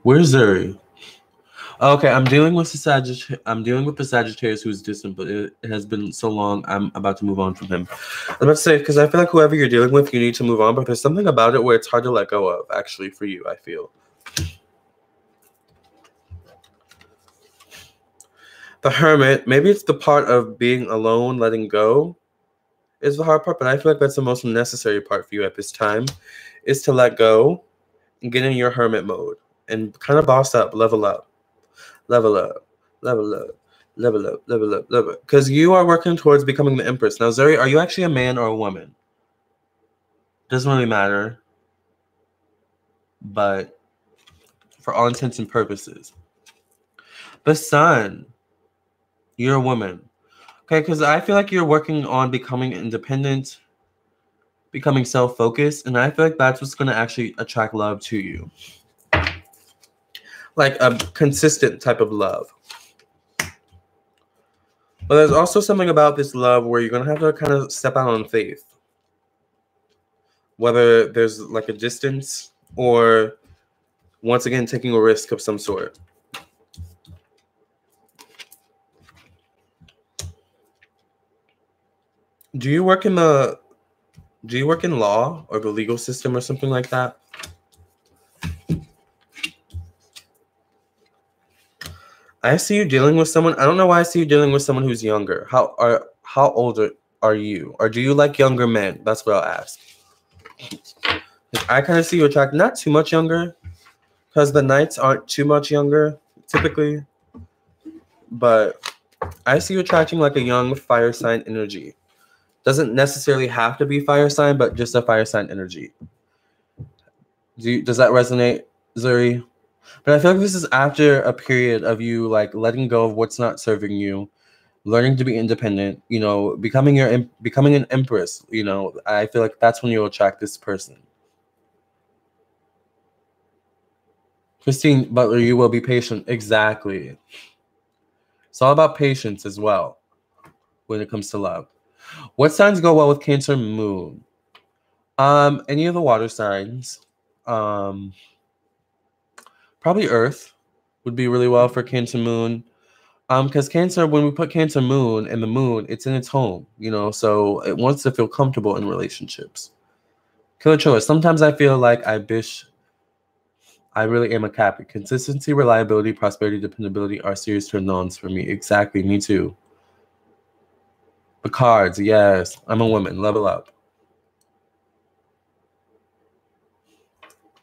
Where's Zuri? Okay, I'm dealing with the Sagittarius who's distant, but it has been so long. I'm about to move on from him. I'm about to say, because I feel like whoever you're dealing with, you need to move on. But there's something about it where it's hard to let go of. Actually, for you, I feel. The Hermit. Maybe it's the part of being alone, letting go, is the hard part. But I feel like that's the most necessary part for you at this time, is to let go and get in your Hermit mode and kind of boss up, level up. Level up, level up, level up, level up, level up. Because you are working towards becoming the Empress. Now, Zuri, are you actually a man or a woman? Doesn't really matter. But for all intents and purposes. The Sun, you're a woman. Okay, because I feel like you're working on becoming independent, becoming self-focused, and I feel like that's what's going to actually attract love to you. Like a consistent type of love. But there's also something about this love where you're going to have to kind of step out on faith. Whether there's like a distance or, once again, taking a risk of some sort. Do you work in law or the legal system or something like that? I see you dealing with someone. I don't know why I see you dealing with someone who's younger. How old are you? Or do you like younger men? That's what I'll ask. I kind of see you attract not too much younger, because the Knights aren't too much younger typically. But I see you attracting like a young fire sign energy. Doesn't necessarily have to be fire sign, but just a fire sign energy. Does that resonate, Zuri? But I feel like this is after a period of you like letting go of what's not serving you, learning to be independent, you know, becoming an empress, you know. I feel like that's when you'll attract this person. Christine Butler, you will be patient. Exactly. It's all about patience as well when it comes to love. What signs go well with Cancer Moon? Any of the water signs. Probably Earth would be really well for Cancer Moon. Because Cancer, when we put Cancer Moon in the moon, it's in its home, you know, so it wants to feel comfortable in relationships. Killer Chiller, sometimes I feel like I really am a Capri. Consistency, reliability, prosperity, dependability are serious turn-ons for me. Exactly, me too. The cards, yes. I'm a woman. Level up.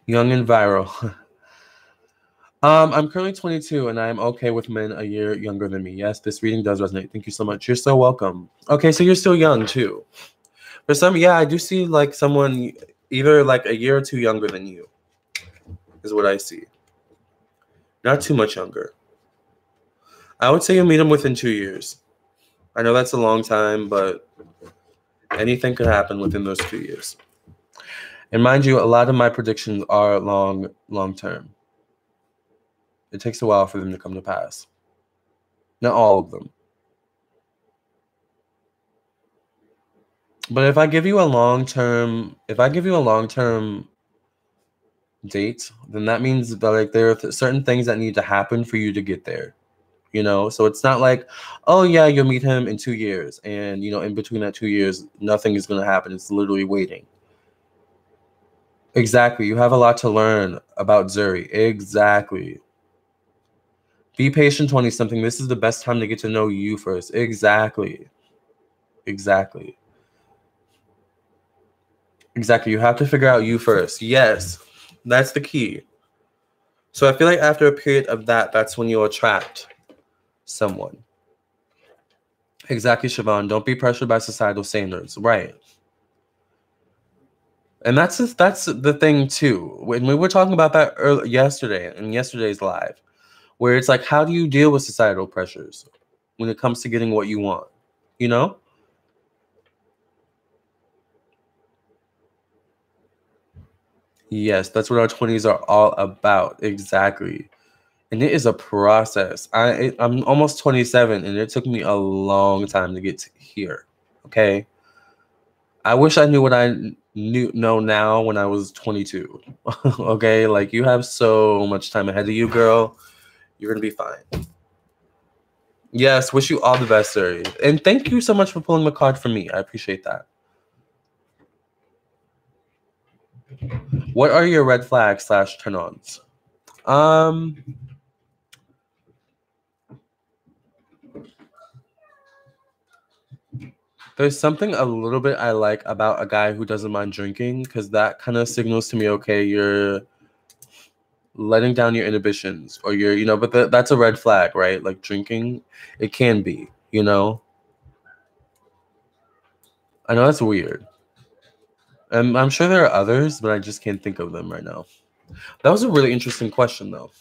Young and viral. I'm currently 22 and I'm okay with men a year younger than me. Yes, this reading does resonate. Thank you so much. You're so welcome. Okay, so you're still young too. For some, yeah, I do see like someone either like a year or two younger than you is what I see. Not too much younger. I would say you'll meet them within 2 years. I know that's a long time, but anything could happen within those 2 years. And mind you, a lot of my predictions are long term. It takes a while for them to come to pass. Not all of them. But if I give you a long-term date, then that means that like there are certain things that need to happen for you to get there. You know, so it's not like, oh yeah, you'll meet him in 2 years, and you know, in between that 2 years, nothing is going to happen. It's literally waiting. Exactly. You have a lot to learn about Zuri. Exactly. Be patient, 20-something. This is the best time to get to know you first. Exactly. Exactly. Exactly. You have to figure out you first. Yes. That's the key. So I feel like after a period of that, that's when you'll attract someone. Exactly, Siobhan. Don't be pressured by societal standards. Right. And that's the thing too. When we were talking about that yesterday in yesterday's live, where it's like, how do you deal with societal pressures when it comes to getting what you want? You know? Yes, that's what our 20s are all about. Exactly. And it is a process. I'm almost 27, and it took me a long time to get to here. Okay? I wish I knew what I know now when I was 22. Okay? Like, you have so much time ahead of you, girl. You're going to be fine. Yes, wish you all the best, sir. And thank you so much for pulling the card for me. I appreciate that. What are your red flags / turn-ons? There's something a little bit I like about a guy who doesn't mind drinking, because that kind of signals to me, okay, you're letting down your inhibitions, or you're, but that's a red flag, right? Like drinking, it can be, I know that's weird. And I'm sure there are others, but I just can't think of them right now. That was a really interesting question, though.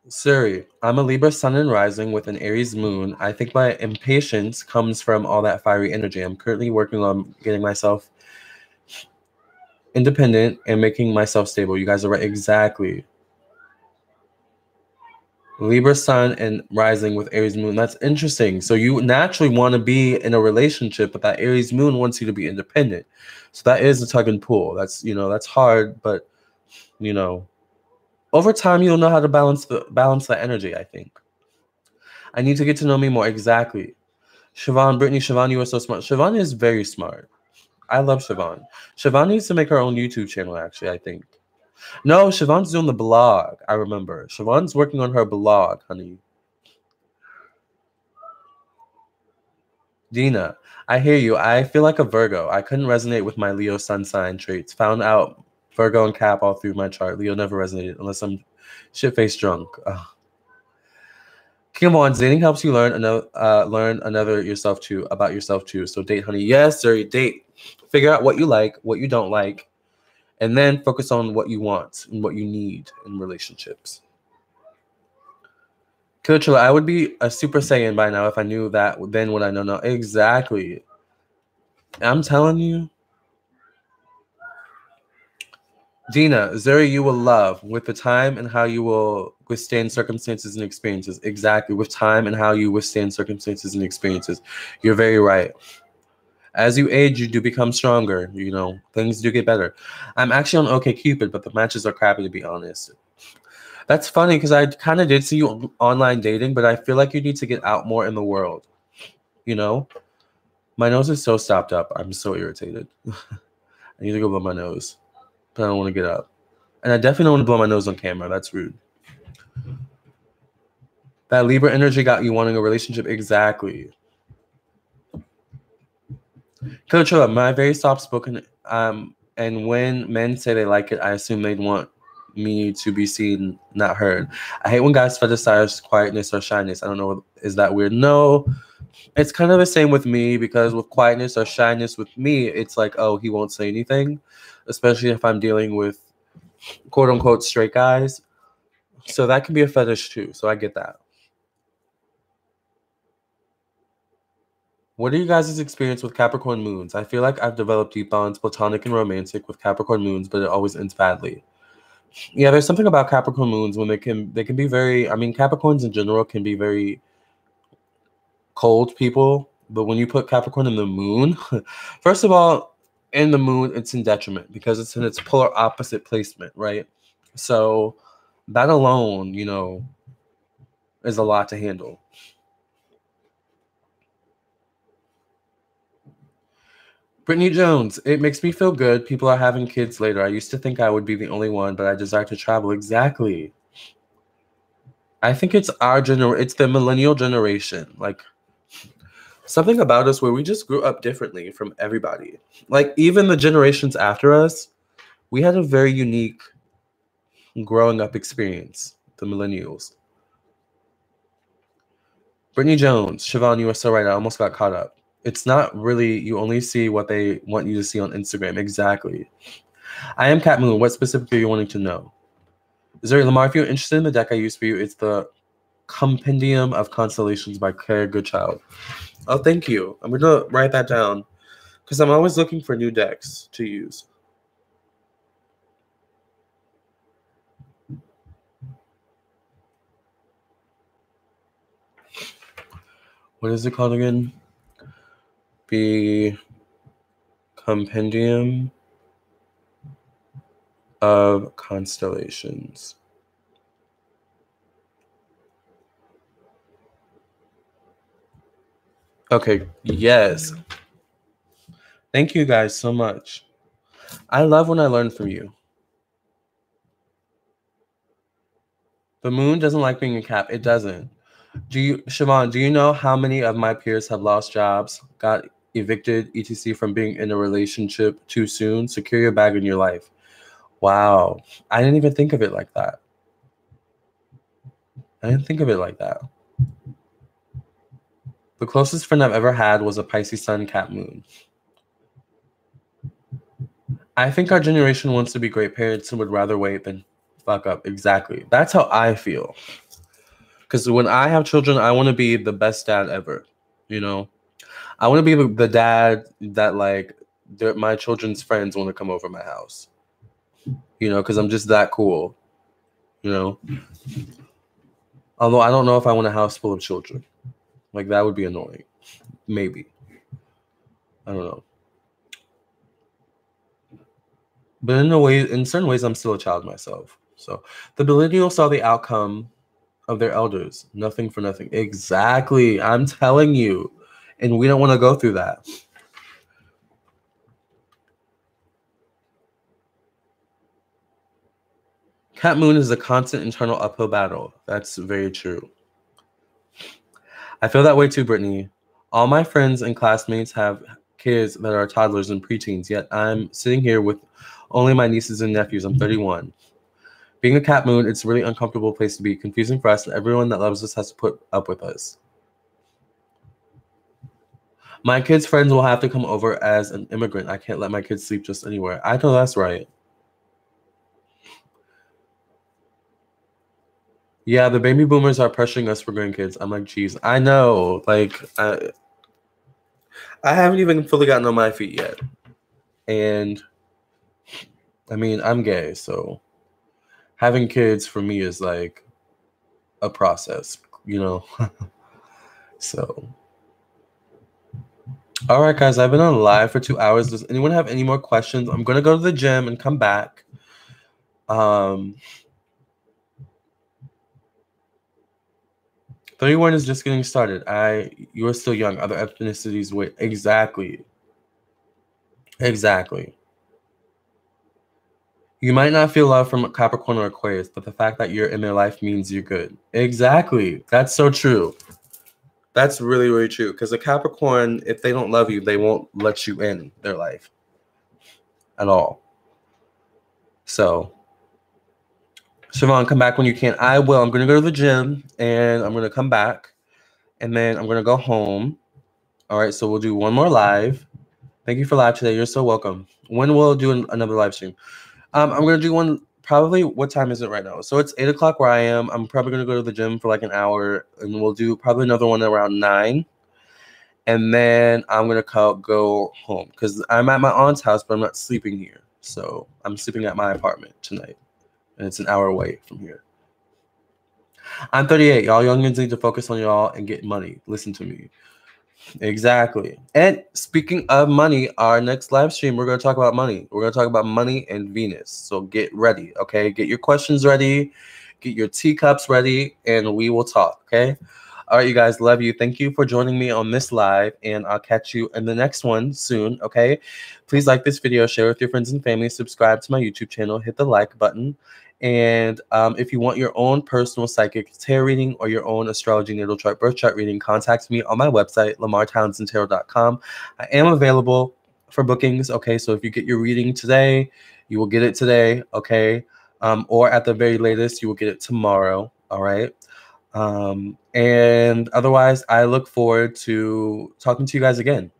Siri, I'm a Libra sun and rising with an Aries moon. I think my impatience comes from all that fiery energy. I'm currently working on getting myself independent and making myself stable. You guys are right. Exactly. Libra sun and rising with Aries moon. That's interesting. So you naturally want to be in a relationship, but that Aries moon wants you to be independent. So that is a tug and pull. That's, that's hard, but, over time you'll know how to balance that energy, I think. I need to get to know me more. Exactly. Siobhan, Brittany, Siobhan, you are so smart. Siobhan is very smart. I love Siobhan. Siobhan needs to make her own YouTube channel, actually, I think. No, Siobhan's doing the blog. I remember. Siobhan's working on her blog, honey. Dina, I hear you. I feel like a Virgo. I couldn't resonate with my Leo sun sign traits. Found out Virgo and Cap all through my chart. Leo never resonated unless I'm shit-faced drunk. Ugh. Come on, dating helps you learn another yourself too, about yourself too. So date, honey. Yes, sir, date. Figure out what you like, what you don't like, and then focus on what you want and what you need in relationships. Killer, I would be a Super Saiyan by now if I knew that then what I know now. Exactly. I'm telling you. Dina, Zuri, you will love with the time and how you will withstand circumstances and experiences. Exactly. With time and how you withstand circumstances and experiences. You're very right. As you age, you do become stronger. Things do get better. I'm actually on OkCupid, but the matches are crappy, to be honest. That's funny because I kind of did see you online dating, but I feel like you need to get out more in the world. My nose is so stopped up. I'm so irritated. I need to go blow my nose, but I don't want to get up. And I definitely don't want to blow my nose on camera. That's rude. That Libra energy got you wanting a relationship. Exactly. Killer, my very soft-spoken, and when men say they like it, I assume they'd want me to be seen, not heard. I hate when guys fetishize quietness or shyness. I don't know, is that weird? No, it's kind of the same with me, because with quietness or shyness with me, it's like, oh, he won't say anything, especially if I'm dealing with quote-unquote straight guys. So that can be a fetish too, so I get that. What are you guys' experience with Capricorn moons? I feel like I've developed deep bonds, platonic and romantic, with Capricorn moons, but it always ends badly. Yeah, there's something about Capricorn moons when they can be very, Capricorns in general can be very cold people, but when you put Capricorn in the moon, first of all, in the moon, it's in detriment because it's in its polar opposite placement, right? So that alone, is a lot to handle. Brittany Jones, it makes me feel good. People are having kids later. I used to think I would be the only one, but I desire to travel. Exactly. I think it's it's the millennial generation. Like, something about us where we just grew up differently from everybody. Like, even the generations after us, we had a very unique growing up experience, the millennials. Brittany Jones, Siobhan, you are so right. I almost got caught up. It's not really, you only see what they want you to see on Instagram. Exactly. I am Cat Moon. What specifically are you wanting to know? Zuri Lamarr, if you're interested in the deck I use for you, it's the Compendium of Constellations by Claire Goodchild. Oh, thank you. I'm going to write that down because I'm always looking for new decks to use. What is it called again? The Compendium of Constellations. Okay, yes. Thank you guys so much. I love when I learn from you. The moon doesn't like being a Cap. It doesn't. Siobhan, do you know how many of my peers have lost jobs, got evicted, etc. from being in a relationship too soon? Secure your bag in your life. Wow. I didn't even think of it like that. The closest friend I've ever had was a Pisces Sun, Cat Moon. I think our generation wants to be great parents and would rather wait than fuck up. Exactly. That's how I feel. Because when I have children, I want to be the best dad ever. You know? I want to be the dad that, like, my children's friends want to come over my house. You know, because I'm just that cool. You know? Although I don't know if I want a house full of children. Like, that would be annoying. Maybe. I don't know. But in certain ways, I'm still a child myself. So the millennials saw the outcome of their elders. Nothing for nothing. Exactly. I'm telling you. And we don't want to go through that. Cat Moon is a constant internal uphill battle. That's very true. I feel that way too, Brittany. All my friends and classmates have kids that are toddlers and preteens, yet I'm sitting here with only my nieces and nephews. I'm 31. Being a Cat Moon, it's a really uncomfortable place to be. Confusing for us, and everyone that loves us has to put up with us. My kids' friends will have to come over as an immigrant. I can't let my kids sleep just anywhere. I know that's right. Yeah, the baby boomers are pressuring us for grandkids. I'm like, geez, I know. Like, I haven't even fully gotten on my feet yet. And, I mean, I'm gay, so having kids for me is like a process, you know? So, all right, guys, I've been on live for 2 hours. Does anyone have any more questions? I'm going to go to the gym and come back. 31 is just getting started. You are still young. Other ethnicities wait. Exactly. You might not feel love from Capricorn or Aquarius, but the fact that you're in their life means you're good. Exactly. That's so true. That's really, really true. Because a Capricorn, if they don't love you, they won't let you in their life at all. So, Siobhan, come back when you can. I will. I'm going to go to the gym, and I'm going to come back, and then I'm going to go home. All right, so we'll do one more live. Thank you for live today. You're so welcome. When we'll do another live stream? I'm going to do one probably, what time is it right now? So it's 8 o'clock where I am. I'm probably going to go to the gym for like an hour, and we'll do probably another one around 9. And then I'm going to go home because I'm at my aunt's house, but I'm not sleeping here. So I'm sleeping at my apartment tonight, and it's an hour away from here. I'm 38. Y'all youngins need to focus on y'all and get money. Listen to me. Exactly. And speaking of money, our next live stream, we're going to talk about money. We're going to talk about money and Venus. So get ready, okay? Get your questions ready. Get your teacups ready, and we will talk, okay? All right, you guys, love you. Thank you for joining me on this live, and I'll catch you in the next one soon, okay? Please like this video, share with your friends and family, subscribe to my YouTube channel, hit the like button. And if you want your own personal psychic tarot reading or your own astrology natal chart birth chart reading, contact me on my website, lamartownsendtarot.com. I am available for bookings, okay? So if you get your reading today, you will get it today, okay? Or at the very latest, you will get it tomorrow, all right? And otherwise, I look forward to talking to you guys again.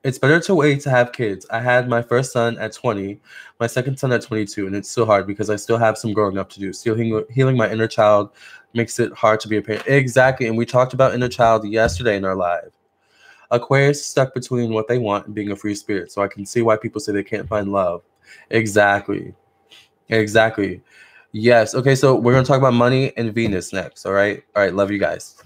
It's better to wait to have kids. I had my first son at 20, my second son at 22, and it's still hard because I still have some growing up to do. Still healing my inner child makes it hard to be a parent. Exactly, and we talked about inner child yesterday in our live. Aquarius is stuck between what they want and being a free spirit, so I can see why people say they can't find love. Exactly. Exactly. Yes. Okay, so we're going to talk about money and Venus next, all right? All right, love you guys.